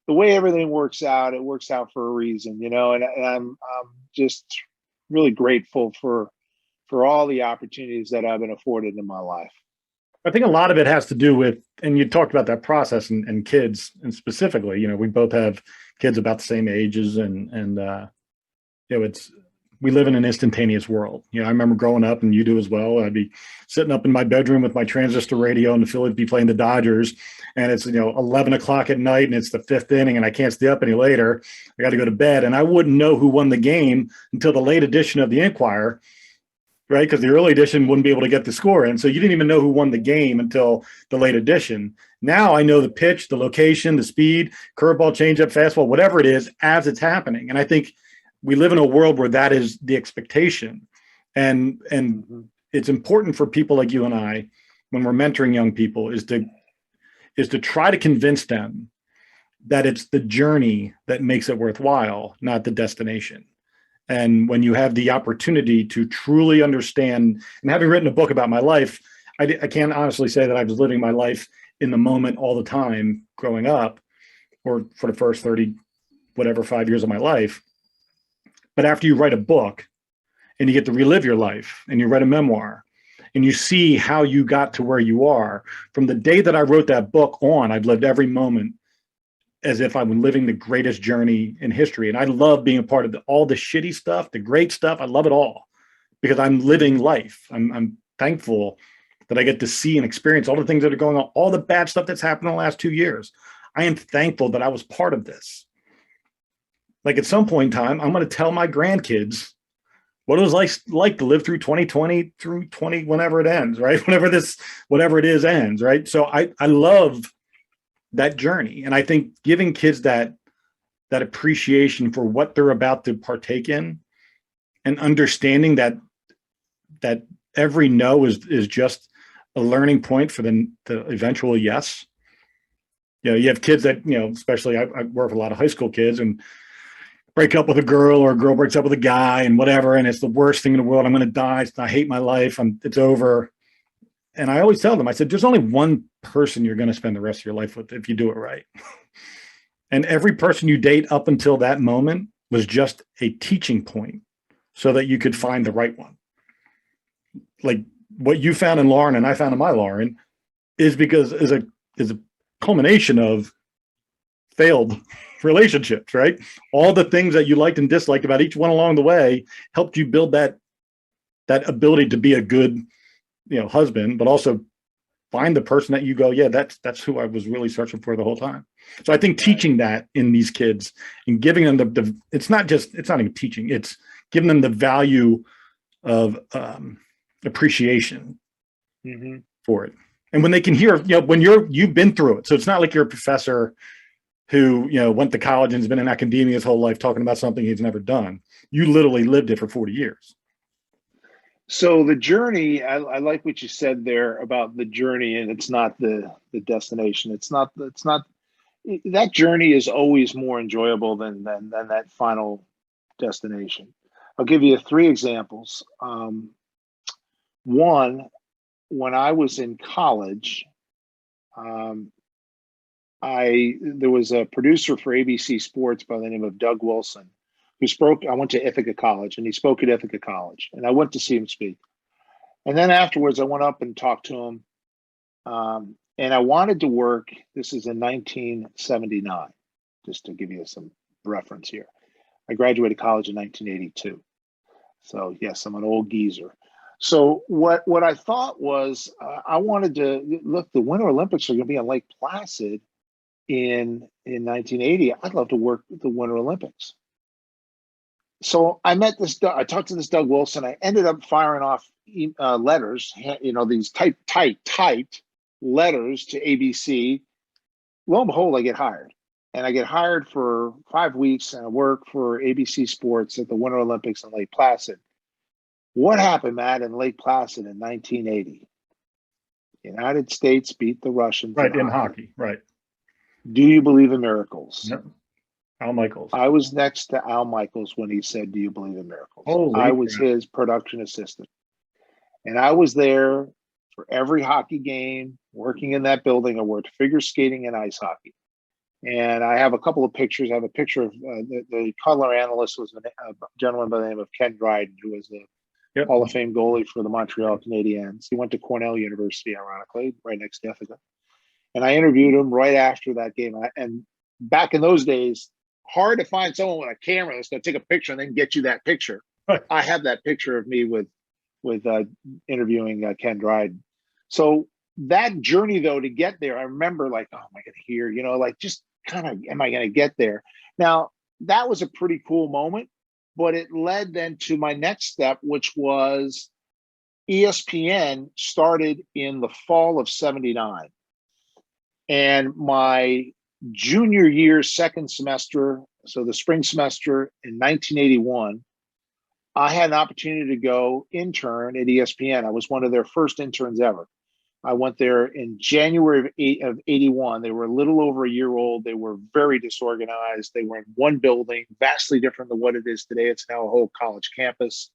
the way everything works out, it works out for a reason, and I'm just really grateful for all the opportunities that I've been afforded in my life. I think a lot of it has to do with, and you talked about that process and kids, and specifically, we both have kids about the same ages, and we live in an instantaneous world. I remember growing up, and you do as well. I'd be sitting up in my bedroom with my transistor radio, and the Phillies be playing the Dodgers, and it's 11 o'clock at night, and it's the fifth inning, and I can't stay up any later. I got to go to bed, and I wouldn't know who won the game until the late edition of the Inquirer, right? Because the early edition wouldn't be able to get the score in, so you didn't even know who won the game until the late edition. Now I know the pitch, the location, the speed, curveball, changeup, fastball, whatever it is, as it's happening, and I think we live in a world where that is the expectation. And it's important for people like you and I, when we're mentoring young people, is to try to convince them that it's the journey that makes it worthwhile, not the destination. And when you have the opportunity to truly understand, and having written a book about my life, I can't honestly say that I was living my life in the moment all the time growing up, or for the first 5 years of my life. But after you write a book and you get to relive your life, and you write a memoir, and you see how you got to where you are, from the day that I wrote that book on, I've lived every moment as if I'm living the greatest journey in history. And I love being a part of all the shitty stuff, the great stuff. I love it all because I'm living life. I'm thankful that I get to see and experience all the things that are going on, all the bad stuff that's happened in the last 2 years. I am thankful that I was part of this. Like, at some point in time, I'm going to tell my grandkids what it was like to live through 2020 through 20, whenever it ends, right? Whatever it is ends, right? So I love that journey. And I think giving kids that appreciation for what they're about to partake in, and understanding that every no is just a learning point for the eventual yes. You have kids that, especially I work with a lot of high school kids, and break up with a girl, or a girl breaks up with a guy, and whatever, and it's the worst thing in the world. I'm going to die. I hate my life. It's over. And I always tell them, I said, there's only one person you're going to spend the rest of your life with if you do it right. And every person you date up until that moment was just a teaching point so that you could find the right one. Like what you found in Lauren and I found in my Lauren is a culmination of failed relationships, right? All the things that you liked and disliked about each one along the way helped you build that ability to be a good, husband, but also find the person that you go, yeah, that's who I was really searching for the whole time. So I think teaching that in these kids and giving them it's not even teaching, it's giving them the value of appreciation for it. And when they can hear, when you've been through it. So it's not like you're a professor who, went to college and has been in academia his whole life talking about something he's never done. You literally lived it for 40 years. So the journey, I like what you said there about the journey, and it's not the destination. It's not that journey is always more enjoyable than that final destination. I'll give you 3 examples. One, when I was in college, there was a producer for ABC Sports by the name of Doug Wilson, who spoke. I went to Ithaca College, and he spoke at Ithaca College, and I went to see him speak. And then afterwards, I went up and talked to him, and I wanted to work. This is in 1979, just to give you some reference here. I graduated college in 1982. So yes, I'm an old geezer. So what I thought was I wanted to look. The Winter Olympics are going to be on Lake Placid in 1980. I'd love to work at the Winter Olympics. So I talked to this Doug Wilson. I ended up firing off letters, these typed letters to ABC. Lo and behold, I get hired. And I get hired for 5 weeks, and I work for ABC Sports at the Winter Olympics in Lake Placid. What happened, Matt, in Lake Placid in 1980? The United States beat the Russians. Right, in hockey, right. Do you believe in miracles? Yep. Al Michaels. I was next to Al Michaels when he said, "Do you believe in miracles?" Holy I was his production assistant. And I was there for every hockey game, working in that building. I worked figure skating and ice hockey. And I have a couple of pictures. I have a picture of the color analyst was a gentleman by the name of Ken Dryden, who was the Hall of Fame goalie for the Montreal Canadiens. He went to Cornell University, ironically, right next to Ithaca. And I interviewed him right after that game. And back in those days, hard to find someone with a camera that's going to take a picture and then get you that picture. Right. I have that picture of me with interviewing Ken Dryden. So that journey, though, to get there, I remember like, oh, am I going to hear, just kind of, am I going to get there? Now, that was a pretty cool moment, but it led then to my next step, which was ESPN started in the fall of '79. And my junior year, second semester, so the spring semester in 1981, I had an opportunity to go intern at ESPN. I was one of their first interns ever. I went there in January of 81. They were a little over a year old. They were very disorganized. They were in one building, vastly different than what it is today. It's now a whole college campus.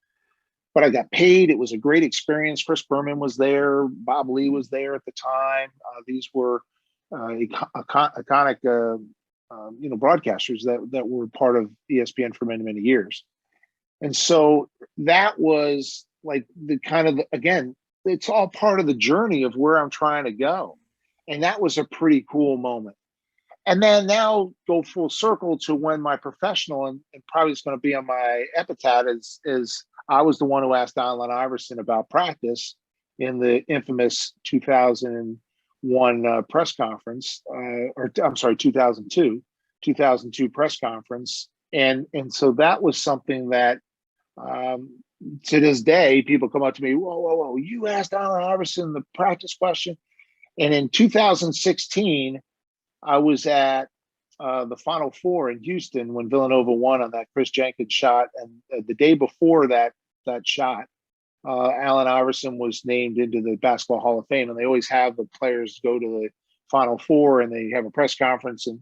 But I got paid. It was a great experience. Chris Berman was there. Bob Lee was there at the time. These were iconic, broadcasters that were part of ESPN for many, many years. And so that was like the kind of, again, it's all part of the journey of where I'm trying to go. And that was a pretty cool moment. And then now go full circle to when my professional, and probably it's going to be on my epitaph, is I was the one who asked Allen Iverson about practice in the infamous 2001 press conference, 2002 press conference. And so that was something that to this day, people come up to me, whoa, you asked Allen Iverson the practice question? And in 2016, I was at the Final Four in Houston when Villanova won on that Chris Jenkins shot. And the day before that shot, Allen Iverson was named into the Basketball Hall of Fame. And they always have the players go to the Final Four and they have a press conference. And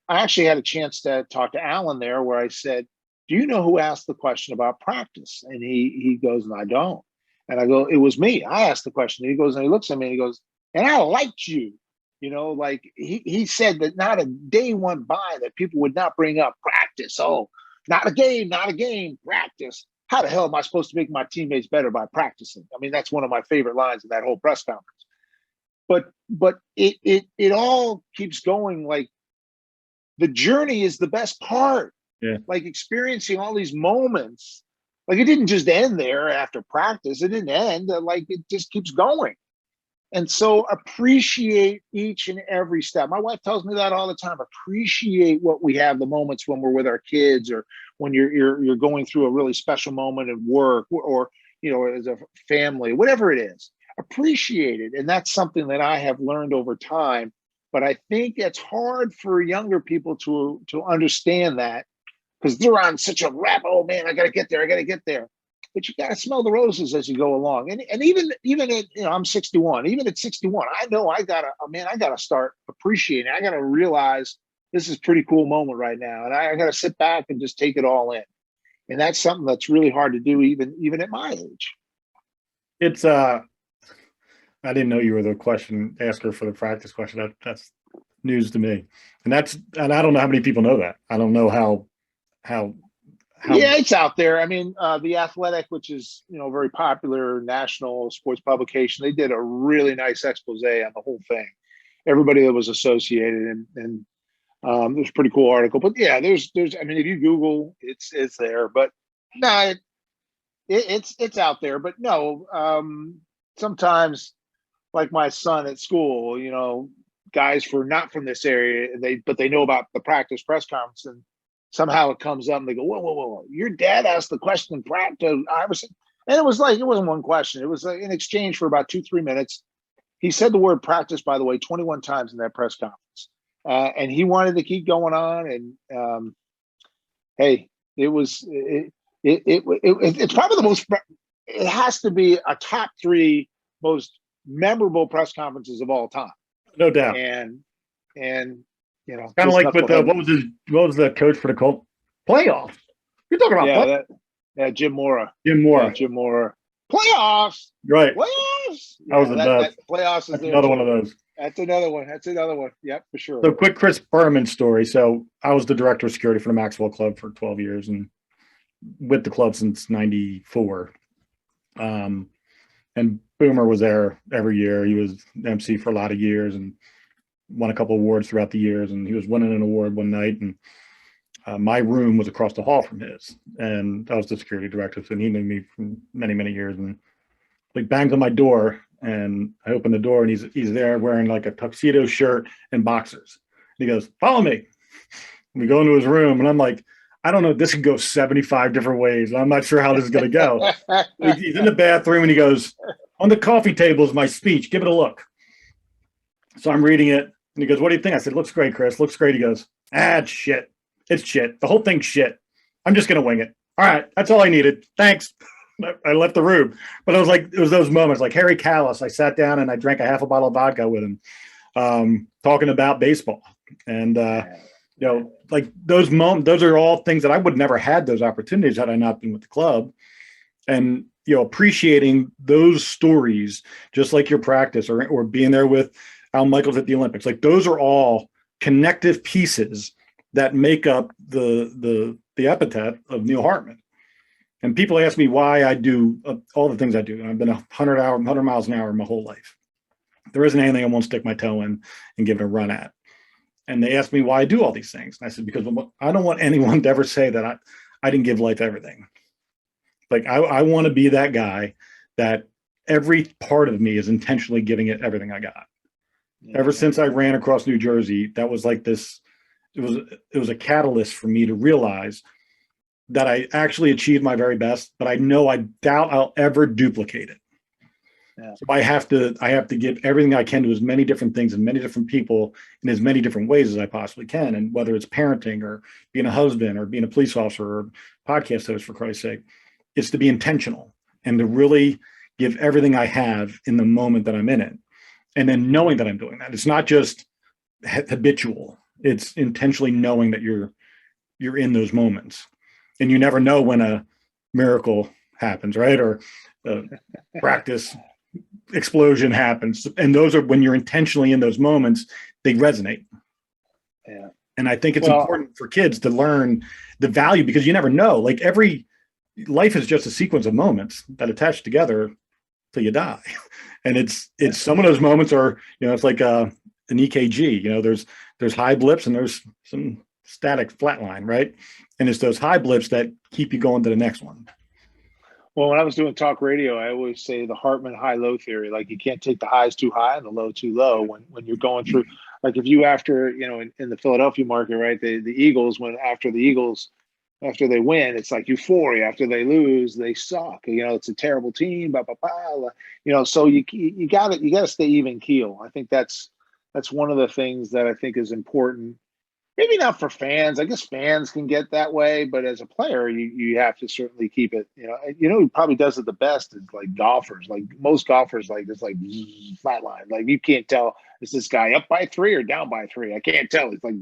I actually had a chance to talk to Allen there where I said, do you know who asked the question about practice? And he goes, and I don't. And I go, it was me. I asked the question. And he goes, and he looks at me and he goes, and I liked you. You know, like he said that not a day went by that people would not bring up practice. Oh, not a game, practice. How the hell am I supposed to make my teammates better by practicing? I mean, that's one of my favorite lines in that whole press conference. But it all keeps going. Like the journey is the best part. Yeah. Like experiencing all these moments. Like it didn't just end there after practice. It didn't end. Like it just keeps going. And so appreciate each and every step. My wife tells me that all the time. Appreciate what we have, the moments when we're with our kids or when you're going through a really special moment at work or you know, as a family, whatever it is. Appreciate it. And that's something that I have learned over time. But I think it's hard for younger people to understand that because they're on such a rap. Oh man, I got to get there. But you got to smell the roses as you go along. And even at, you know, I'm 61, even at 61, I know I got to start appreciating. I got to realize this is a pretty cool moment right now. And I got to sit back and just take it all in. And that's something that's really hard to do even at my age. It's I didn't know you were the question asker for the practice question. That's news to me. And I don't know how many people know that. I don't know how yeah, it's out there. I mean, The Athletic, which is, you know, a very popular national sports publication, they did a really nice expose on the whole thing. Everybody that was associated, and there's a pretty cool article. But yeah, there's. I mean, if you Google, it's there. But no, it's out there. But no, sometimes, like my son at school, you know, guys not from this area, but they know about the practice press conference and. Somehow it comes up and they go, whoa. Your dad asked the question to Iverson. And it wasn't one question. It was like an exchange for about 2-3 minutes. He said the word practice, by the way, 21 times in that press conference. And he wanted to keep going on. And hey, it's probably it has to be a top 3 most memorable press conferences of all time. No doubt. And you know, kind of like with what was the coach for the Colts? Playoffs. You're talking about Jim Mora. Jim Mora. Playoffs. Right. Playoffs. That was the best. Playoffs is That's another one of those. That's another one. Yep, for sure. So quick Chris Berman story. So I was the director of security for the Maxwell Club for 12 years and with the club since 94. And Boomer was there every year. He was MC for a lot of years and won a couple of awards throughout the years, and he was winning an award one night, and my room was across the hall from his, and I was the security director, so he knew me from many years. And he bangs on my door, and I open the door, and he's there wearing like a tuxedo shirt and boxers. And he goes, "Follow me." And we go into his room, and I'm like, I don't know, this could go 75 different ways. I'm not sure how this is going to go. He's in the bathroom, and he goes, "On the coffee table is my speech. Give it a look." So I'm reading it. And he goes, "What do you think?" I said, "Looks great, Chris. Looks great." He goes, "It's shit. It's shit. The whole thing's shit. I'm just going to wing it. All right. That's all I needed. Thanks." I left the room. But I was like, it was those moments like Harry Callis. I sat down and I drank a half a bottle of vodka with him, talking about baseball. And, you know, like those moments, those are all things that I would never had those opportunities had I not been with the club. And, you know, appreciating those stories, just like your practice or being there with Al Michaels at the Olympics, like those are all connective pieces that make up the epithet of Neil Hartman. And people ask me why I do all the things I do. I've been 100 miles an hour my whole life. There isn't anything I won't stick my toe in and give it a run at. And they ask me why I do all these things. And I said, because I don't want anyone to ever say that I didn't give life everything. Like I want to be that guy that every part of me is intentionally giving it everything I got. Yeah. Ever since I ran across New Jersey, that was like this, it was a catalyst for me to realize that I actually achieved my very best, but I know I doubt I'll ever duplicate it. Yeah. So I have to give everything I can to as many different things and many different people in as many different ways as I possibly can. And whether it's parenting or being a husband or being a police officer or podcast host, for Christ's sake, it's to be intentional and to really give everything I have in the moment that I'm in it. And then knowing that I'm doing that. It's not just habitual. It's intentionally knowing that you're in those moments. And you never know when a miracle happens, right? Or a practice explosion happens. And those are when you're intentionally in those moments, they resonate. Yeah. And I think it's important for kids to learn the value, because you never know. Like life is just a sequence of moments that attach together till you die. And it's some of those moments are, it's like an EKG, there's high blips and there's some static flatline, right? And it's those high blips that keep you going to the next one. Well, when I was doing talk radio, I always say the Hartman high-low theory. Like, you can't take the highs too high and the low too low when you're going through. Like, if you after, in the Philadelphia market, right, the Eagles, after they win, it's like euphoria. After they lose, they suck. It's a terrible team. Blah, blah, blah. So you gotta stay even keel. I think that's one of the things that I think is important. Maybe not for fans. I guess fans can get that way, but as a player, you have to certainly keep it. Who probably does it the best is like golfers. Like, most golfers, like, it's like flatline. Like, you can't tell, is this guy up by 3 or down by 3? I can't tell. It's like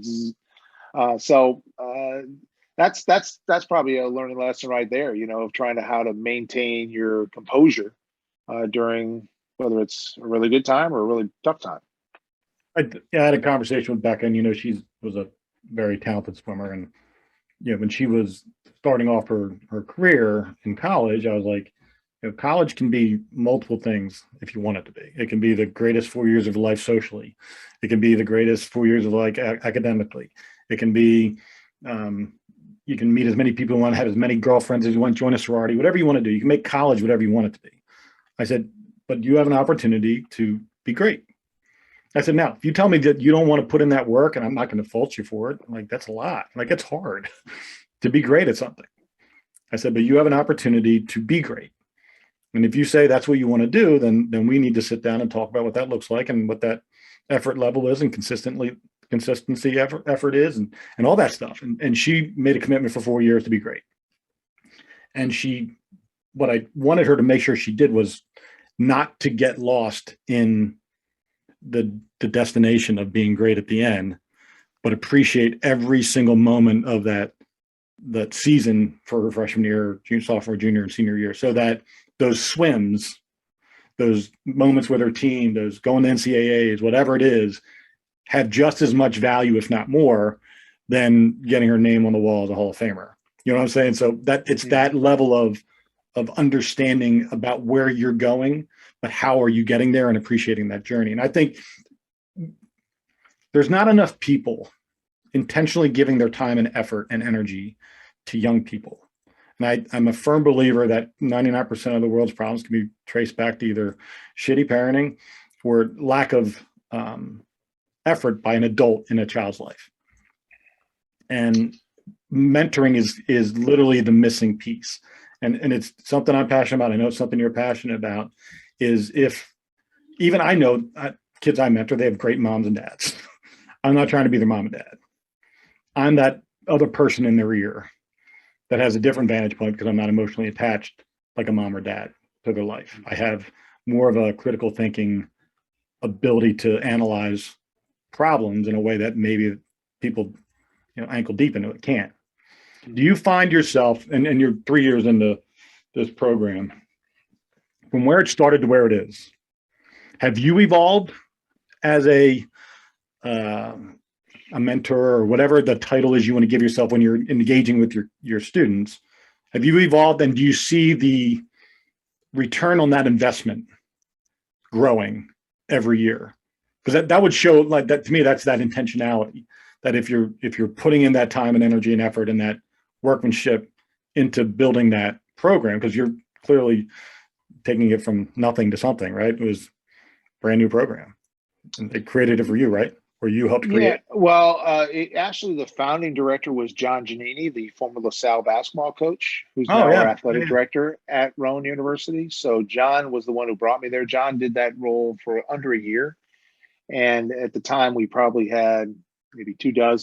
that's probably a learning lesson right there. Of trying to how to maintain your composure during, whether it's a really good time or a really tough time. I had a conversation with Becca, and she was a very talented swimmer, and when she was starting off her career in college, I was like, college can be multiple things if you want it to be. It can be the greatest 4 years of life socially. It can be the greatest 4 years of life academically. It can be you can meet as many people you want, have as many girlfriends as you want, join a sorority, whatever you want to do. You can make college whatever you want it to be. I said, but you have an opportunity to be great. I said, now, if you tell me that you don't want to put in that work, and I'm not going to fault you for it, like, that's a lot. Like, it's hard to be great at something. I said, but you have an opportunity to be great. And if you say that's what you want to do, then we need to sit down and talk about what that looks like and what that effort level is and consistency effort is and all that stuff. And she made a commitment for 4 years to be great. And what I wanted her to make sure she did was not to get lost in the destination of being great at the end, but appreciate every single moment of that season for her freshman year, sophomore, junior, and senior year, so that those swims, those moments with her team, those going to NCAAs, whatever it is, have just as much value, if not more, than getting her name on the wall as a Hall of Famer. You know what I'm saying? So that it's that level of understanding about where you're going, but how are you getting there, and appreciating that journey. And I think there's not enough people intentionally giving their time and effort and energy to young people. And I'm a firm believer that 99% of the world's problems can be traced back to either shitty parenting or lack of effort by an adult in a child's life. And mentoring is literally the missing piece. And it's something I'm passionate about. I know it's something you're passionate about. Is if even I know kids I mentor, they have great moms and dads. I'm not trying to be their mom and dad. I'm that other person in their ear that has a different vantage point because I'm not emotionally attached like a mom or dad to their life. I have more of a critical thinking ability to analyze problems in a way that maybe people, ankle deep into it can't. Do you find yourself, and you're 3 years into this program, from where it started to where it is, have you evolved as a mentor, or whatever the title is you want to give yourself when you're engaging with your students? Have you evolved, and do you see the return on that investment growing every year? Because that would show, like, that to me, that's that intentionality, that if you're putting in that time and energy and effort and that workmanship into building that program, because you're clearly taking it from nothing to something, right? It was a brand new program, and they created it for you, right? or you helped Yeah, create? well, actually, the founding director was John Giannini, the former LaSalle basketball coach, who's Oh now our yeah, athletic yeah. director at Rowan University. So John was the one who brought me there. John did that role for under a year, and at the time, we probably had maybe 24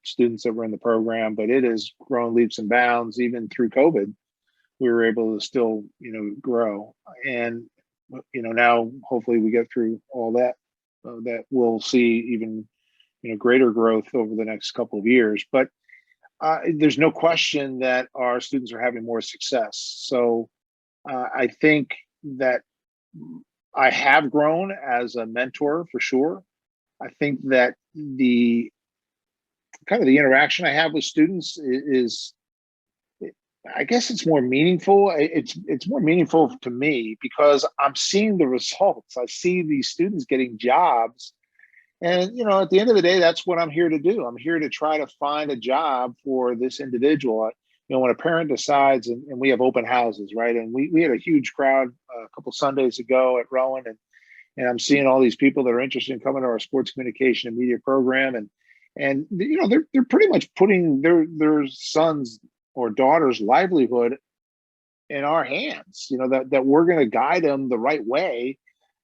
students that were in the program, but it has grown leaps and bounds. Even through COVID, we were able to still, grow. And now hopefully we get through all that. That we'll see even greater growth over the next couple of years. But there's no question that our students are having more success. So I think that I have grown as a mentor for sure. I think that the kind of the interaction I have with students is I guess it's more meaningful. It's more meaningful to me because I'm seeing the results. I see these students getting jobs. And, at the end of the day, that's what I'm here to do. I'm here to try to find a job for this individual. When a parent decides, and we have open houses, right? And we had a huge crowd a couple Sundays ago at Rowan, and I'm seeing all these people that are interested in coming to our sports communication and media program. And they're pretty much putting their sons or daughter's livelihood in our hands, that we're going to guide them the right way.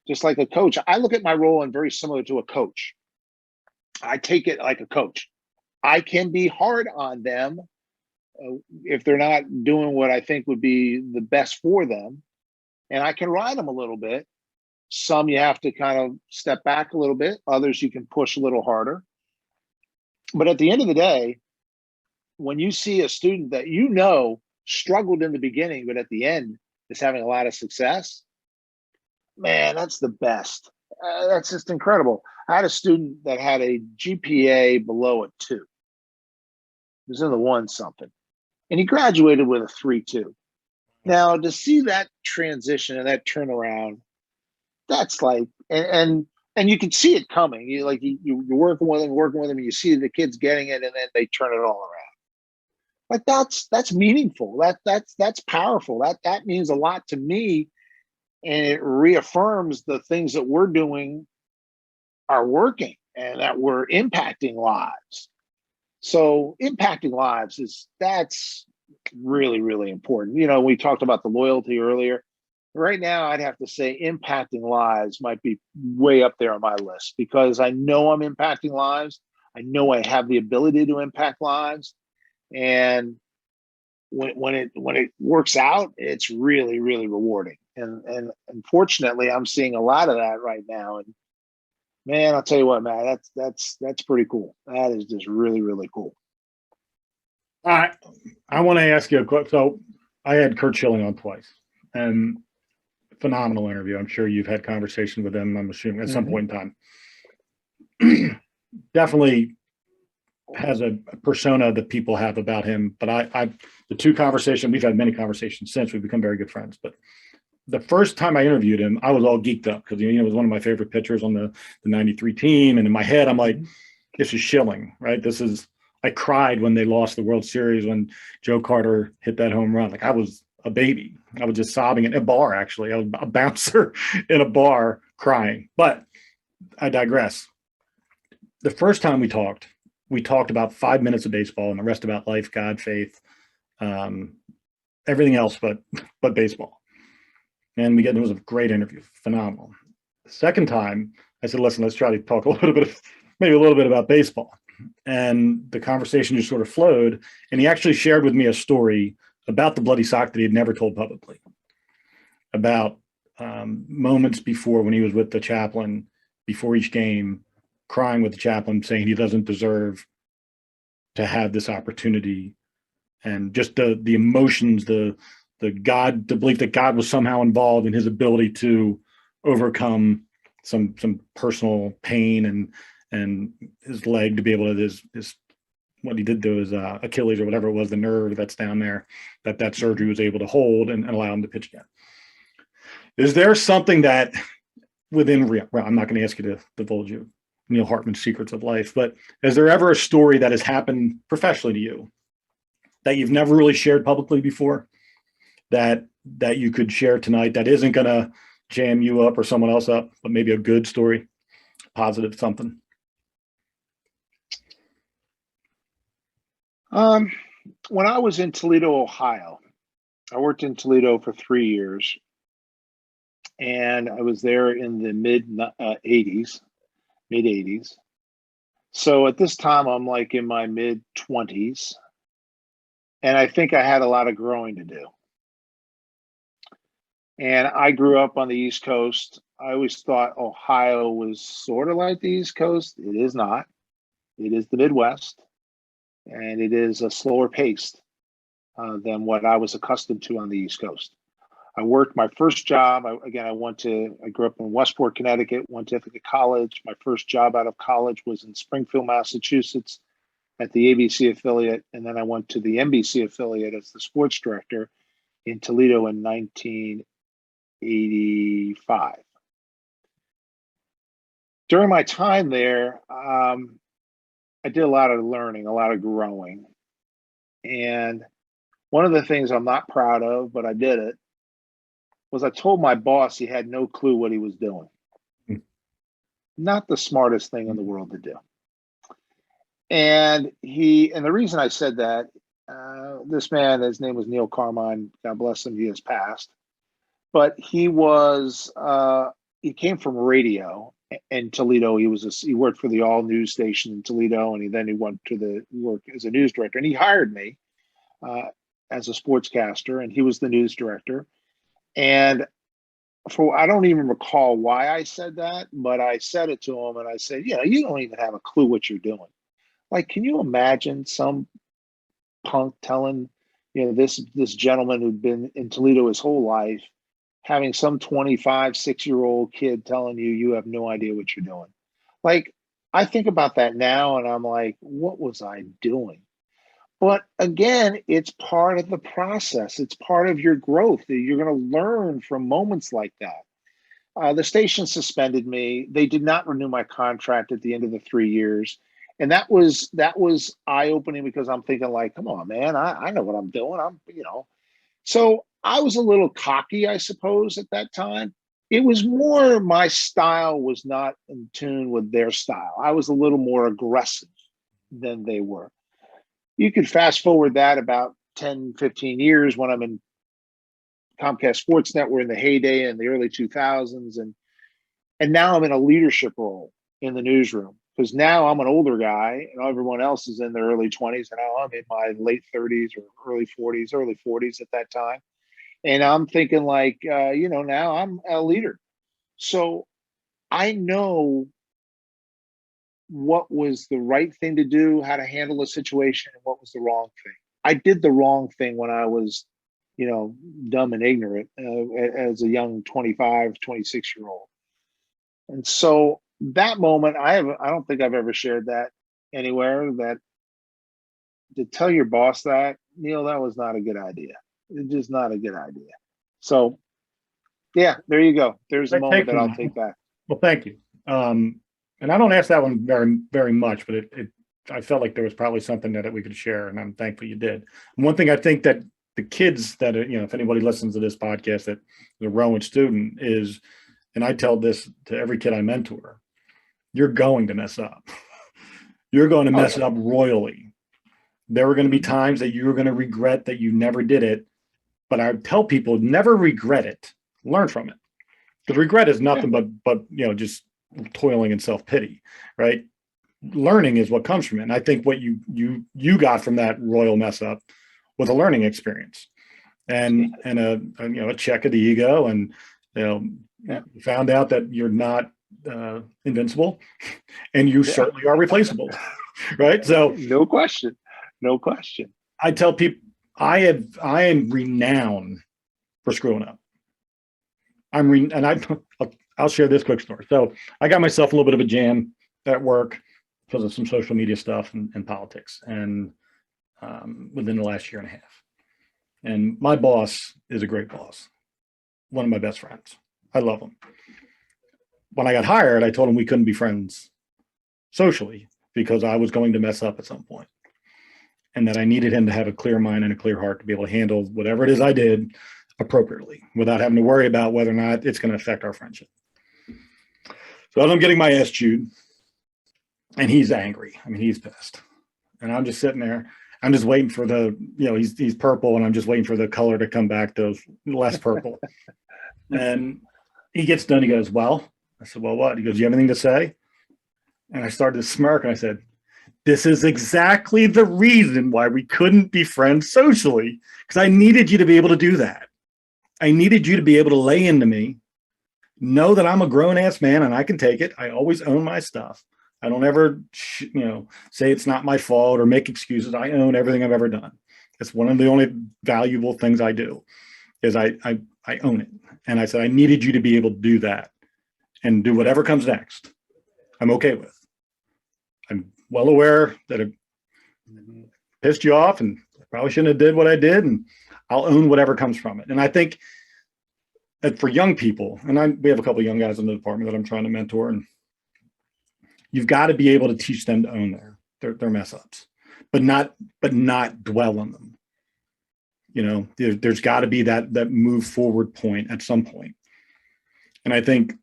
Just like a coach, I look at my role and very similar to a coach. I take it like a coach. I can be hard on them if they're not doing what I think would be the best for them. And I can ride them a little bit. Some you have to kind of step back a little bit. Others you can push a little harder. But at the end of the day, when you see a student that struggled in the beginning, but at the end is having a lot of success, man, that's the best. That's just incredible. I had a student that had a GPA below a 2. It was in the 1 something. And he graduated with a 3.2. Now, to see that transition and that turnaround, that's like, and you can see it coming. You're working with them, and you see the kids getting it, and then they turn it all around. Like that's meaningful. That's powerful. That means a lot to me. And it reaffirms the things that we're doing are working and that we're impacting lives. So impacting lives that's really, really important. We talked about the loyalty earlier. Right now, I'd have to say impacting lives might be way up there on my list because I know I'm impacting lives. I know I have the ability to impact lives. And when it works out, it's really, really rewarding. And unfortunately, I'm seeing a lot of that right now. And man, I'll tell you what, man, that's pretty cool. That is just really, really cool. I want to ask you a question. So I had Kurt Schilling on twice, and phenomenal interview. I'm sure you've had conversation with him, I'm assuming, at some point in time. Definitely has a persona that people have about him. But the two conversations, we've had many conversations since, we've become very good friends. But the first time I interviewed him, I was all geeked up because he was one of my favorite pitchers on the 93 team. And in my head, I'm like, this is Schilling, right? I cried when they lost the World Series when Joe Carter hit that home run. Like I was a baby. I was just sobbing in a bar, actually. I was a bouncer in a bar crying. But I digress. The first time we talked about 5 minutes of baseball and the rest about life, God, faith, everything else but baseball. And it was a great interview, phenomenal. The second time, I said, listen, let's try to talk maybe a little bit about baseball. And the conversation just sort of flowed. And he actually shared with me a story about the bloody sock that he had never told publicly, about moments before when he was with the chaplain before each game, crying with the chaplain, saying he doesn't deserve to have this opportunity, and just the emotions, the belief that God was somehow involved in his ability to overcome some personal pain and his leg to be able to his what he did to his Achilles or whatever it was, the nerve that's down there, that surgery was able to hold and allow him to pitch again. Is there something that I'm not going to ask you to divulge you Neil Hartman's secrets of life, but is there ever a story that has happened professionally to you that you've never really shared publicly before that you could share tonight that isn't going to jam you up or someone else up, but maybe a good story, positive something? Um, when I was in Toledo, Ohio, I worked in Toledo for 3 years, and I was there in the '80s, mid '80s. So at this time, I'm like in my mid 20s, and I think I had a lot of growing to do. And I grew up on the East Coast. I always thought Ohio was sort of like the East Coast. It is not. It is the Midwest, and it is a slower paced than what I was accustomed to on the East Coast. I worked my first job. I grew up in Westport, Connecticut, went to Ithaca College. My first job out of college was in Springfield, Massachusetts at the ABC affiliate. And then I went to the NBC affiliate as the sports director in Toledo in 1985. During my time there, I did a lot of learning, a lot of growing. And one of the things I'm not proud of, but I did it, was I told my boss he had no clue what he was doing. Not the smartest thing in the world to do. And the reason I said that, this man, his name was Neil Hartman, God bless him, he has passed. But he came from radio in Toledo. He worked for the all news station in Toledo, and he went to work as a news director. And he hired me as a sportscaster, and he was the news director. And I don't even recall why I said that, but I said it to him, and I said, you don't even have a clue what you're doing. Like, can you imagine some punk telling, this gentleman who'd been in Toledo his whole life, having some 25, 6-year-old kid telling you have no idea what you're doing? Like, I think about that now, and I'm like, what was I doing? But again, it's part of the process. It's part of your growth. You're going to learn from moments like that. The station suspended me. They did not renew my contract at the end of the 3 years. And that was eye-opening, because I'm thinking, like, come on, man, I know what I'm doing. So I was a little cocky, I suppose, at that time. It was more my style was not in tune with their style. I was a little more aggressive than they were. You could fast forward that about 10, 15 years when I'm in Comcast SportsNet. We're in the heyday in the early 2000s. And now I'm in a leadership role in the newsroom, because now I'm an older guy and everyone else is in their early 20s. And now I'm in my late 30s or early 40s at that time. And I'm thinking, like, now I'm a leader. So I know what was the right thing to do, how to handle a situation, and what was the wrong thing. I did the wrong thing when I was, dumb and ignorant as a young 25, 26-year-old. And so that moment, I don't think I've ever shared that anywhere, that to tell your boss that, Neil, that was not a good idea. It's just not a good idea. So, yeah, there you go. There's a moment that I'll take back. Well, thank you. And I don't ask that one very, very much, but I felt like there was probably something that we could share, and I'm thankful you did. And one thing I think that the kids that are, if anybody listens to this podcast that is a Rowan student is, and I tell this to every kid I mentor, you're going to mess up. You're going to mess up royally. There were going to be times that you're going to regret that you never did it, but I tell people, never regret it. Learn from it. Because regret is nothing but just toiling and self-pity, right? Learning is what comes from it. And I think what you got from that royal mess up was a learning experience and a check of the ego, and you found out that you're not invincible, and you certainly are replaceable, right? So no question. I tell people I am renowned for screwing up. I'll share this quick story. So I got myself a little bit of a jam at work because of some social media stuff and politics, and within the last year and a half. And my boss is a great boss, one of my best friends. I love him. When I got hired, I told him we couldn't be friends socially because I was going to mess up at some point, and that I needed him to have a clear mind and a clear heart to be able to handle whatever it is I did appropriately without having to worry about whether or not it's going to affect our friendship. So as I'm getting my ass chewed, and he's angry. I mean, he's pissed. And I'm just sitting there. I'm just waiting for he's purple, and I'm just waiting for the color to come back to less purple. And he gets done. He goes, well, I said, well, what? He goes, you have anything to say? And I started to smirk, and I said, this is exactly the reason why we couldn't be friends socially, because I needed you to be able to do that. I needed you to be able to lay into me, know that I'm a grown-ass man and I can take it. I always own my stuff. I don't ever, say it's not my fault or make excuses. I own everything I've ever done. It's one of the only valuable things I do is I own it. And I said, I needed you to be able to do that and do whatever comes next. I'm okay with. I'm well aware that it pissed you off and probably shouldn't have did what I did, and I'll own whatever comes from it. And I think that for young people, and we have a couple of young guys in the department that I'm trying to mentor, and you've got to be able to teach them to own their mess ups, but not dwell on them. There's got to be that move forward point at some point. And I think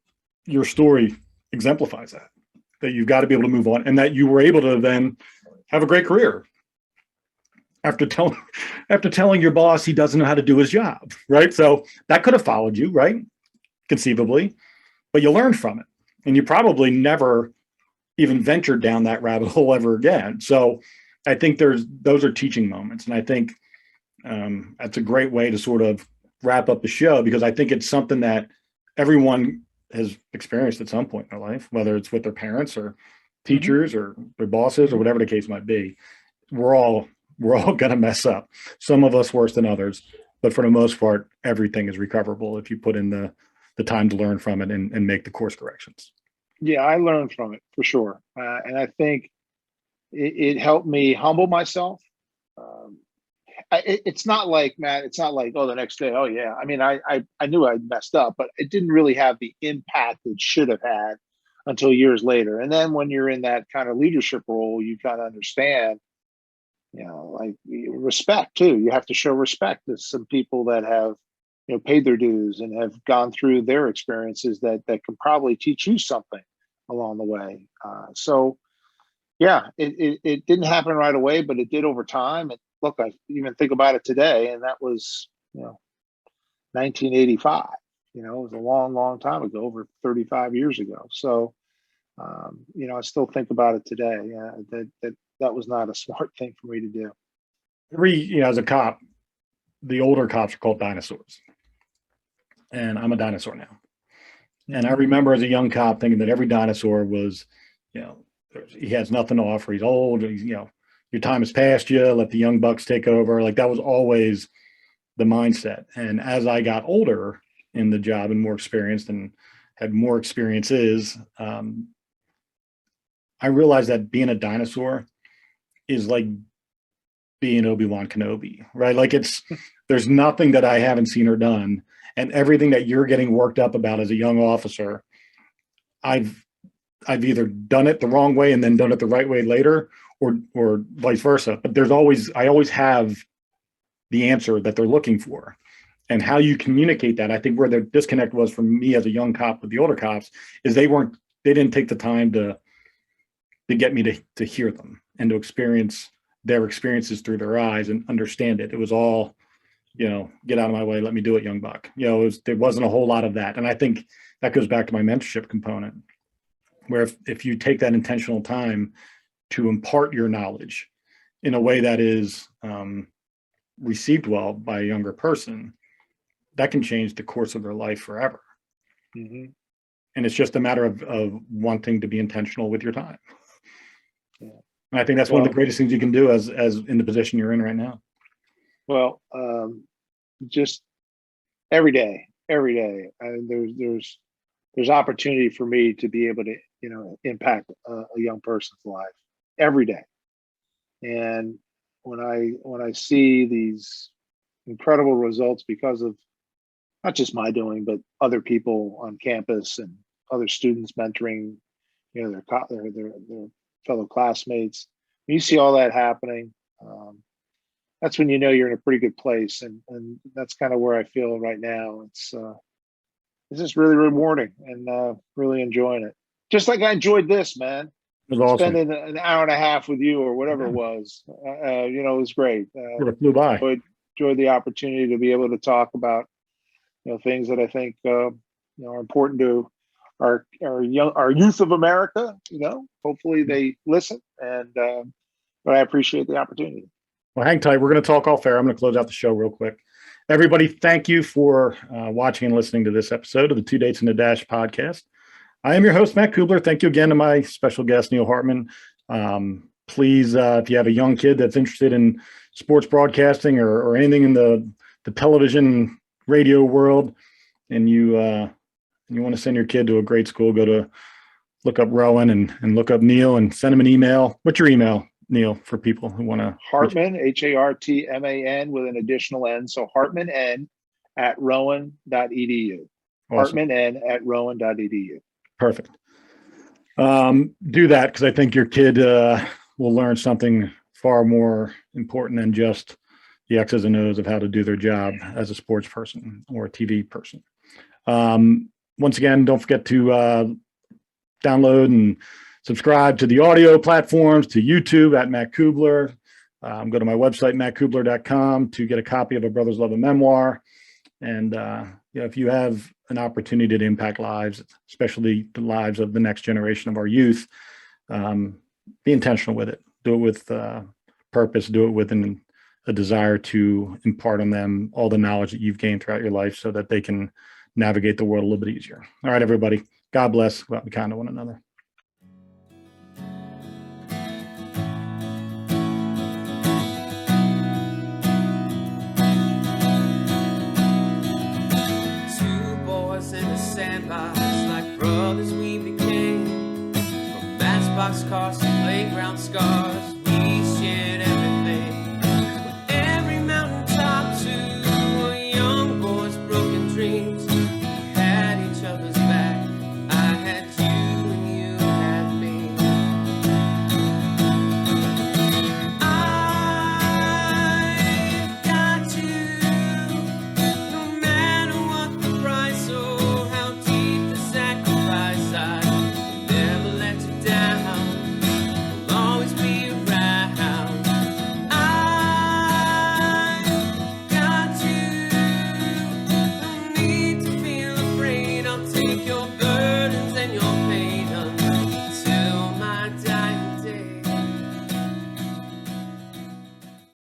your story exemplifies that you've got to be able to move on, and that you were able to then have a great career after telling your boss he doesn't know how to do his job, right? So that could have followed you, right? Conceivably, but you learned from it, and you probably never even ventured down that rabbit hole ever again. So I think those are teaching moments. And I think that's a great way to sort of wrap up the show, because I think it's something that everyone has experienced at some point in their life, whether it's with their parents or teachers or their bosses or whatever the case might be. We're all going to mess up. Some of us worse than others, but for the most part, everything is recoverable if you put in the time to learn from it and make the course corrections. Yeah, I learned from it for sure. And I think it helped me humble myself. It's not like, Matt, it's not like, oh, the next day, oh yeah. I mean, I knew I'd messed up, but it didn't really have the impact it should have had until years later. And then when you're in that kind of leadership role, you kind of understand, like respect too. You have to show respect to some people that have, paid their dues and have gone through their experiences that can probably teach you something along the way. So yeah, it didn't happen right away, but it did over time. And look, I even think about it today, and that was, 1985. It was a long, long time ago, over 35 years ago. So, I still think about it today. That was not a smart thing for me to do. As a cop, the older cops are called dinosaurs, and I'm a dinosaur now. And I remember as a young cop thinking that every dinosaur was, he has nothing to offer. He's old. Your time has passed you. Let the young bucks take over. Like that was always the mindset. And as I got older in the job and more experienced and had more experiences, I realized that being a dinosaur is like being Obi-Wan Kenobi, right? Like there's nothing that I haven't seen or done. And everything that you're getting worked up about as a young officer, I've either done it the wrong way and then done it the right way later, or vice versa. But I always have the answer that they're looking for. And how you communicate that, I think where the disconnect was for me as a young cop with the older cops is they didn't take the time to get me to hear them and to experience their experiences through their eyes and understand it. It was all, get out of my way, let me do it, young buck. There wasn't a whole lot of that. And I think that goes back to my mentorship component, where if you take that intentional time to impart your knowledge in a way that is received well by a younger person, that can change the course of their life forever. Mm-hmm. And it's just a matter of wanting to be intentional with your time. Yeah. And I think that's one of the greatest things you can do as in the position you're in right now. Well, just every day, there's opportunity for me to be able to, impact a young person's life every day. And when I see these incredible results because of not just my doing, but other people on campus and other students mentoring, their fellow classmates, when you see all that happening, that's when you're in a pretty good place. And that's kind of where I feel right now. It's just really rewarding and really enjoying it. Just like I enjoyed this, man. was awesome. spending an hour and a half with you or whatever it was. It was great. Sort of flew by. Enjoyed the opportunity to be able to talk about things that I think are important to our youth of America. Hopefully they listen, but I appreciate the opportunity. Well, hang tight. We're going to talk off air. I'm going to close out the show real quick. Everybody, thank you for watching and listening to this episode of the Two Dates in a Dash podcast. I am your host, Matt Cubbler. Thank you again to my special guest, Neil Hartman. Please, if you have a young kid that's interested in sports broadcasting or anything in the television, radio world, and you want to send your kid to a great school, look up Rowan and look up Neil and send him an email. What's your email, Neil, for people who want to? Hartman, Hartman with an additional N. So Hartman N at rowan.edu. Awesome. Hartman N at rowan.edu. Perfect. Do that, because I think your kid will learn something far more important than just the X's and O's of how to do their job as a sports person or a TV person. Once again, don't forget to download and subscribe to the audio platforms, to YouTube at Matt Cubbler. Go to my website, mattcubbler.com, to get a copy of A Brother's Love, a memoir. And if you have an opportunity to impact lives, especially the lives of the next generation of our youth, be intentional with it. Do it with purpose. Do it with a desire to impart on them all the knowledge that you've gained throughout your life so that they can navigate the world a little bit easier. All right, everybody. God bless. Go out and be kind to one another. Sandbox, like brothers we became, from matchbox cars to playground scars.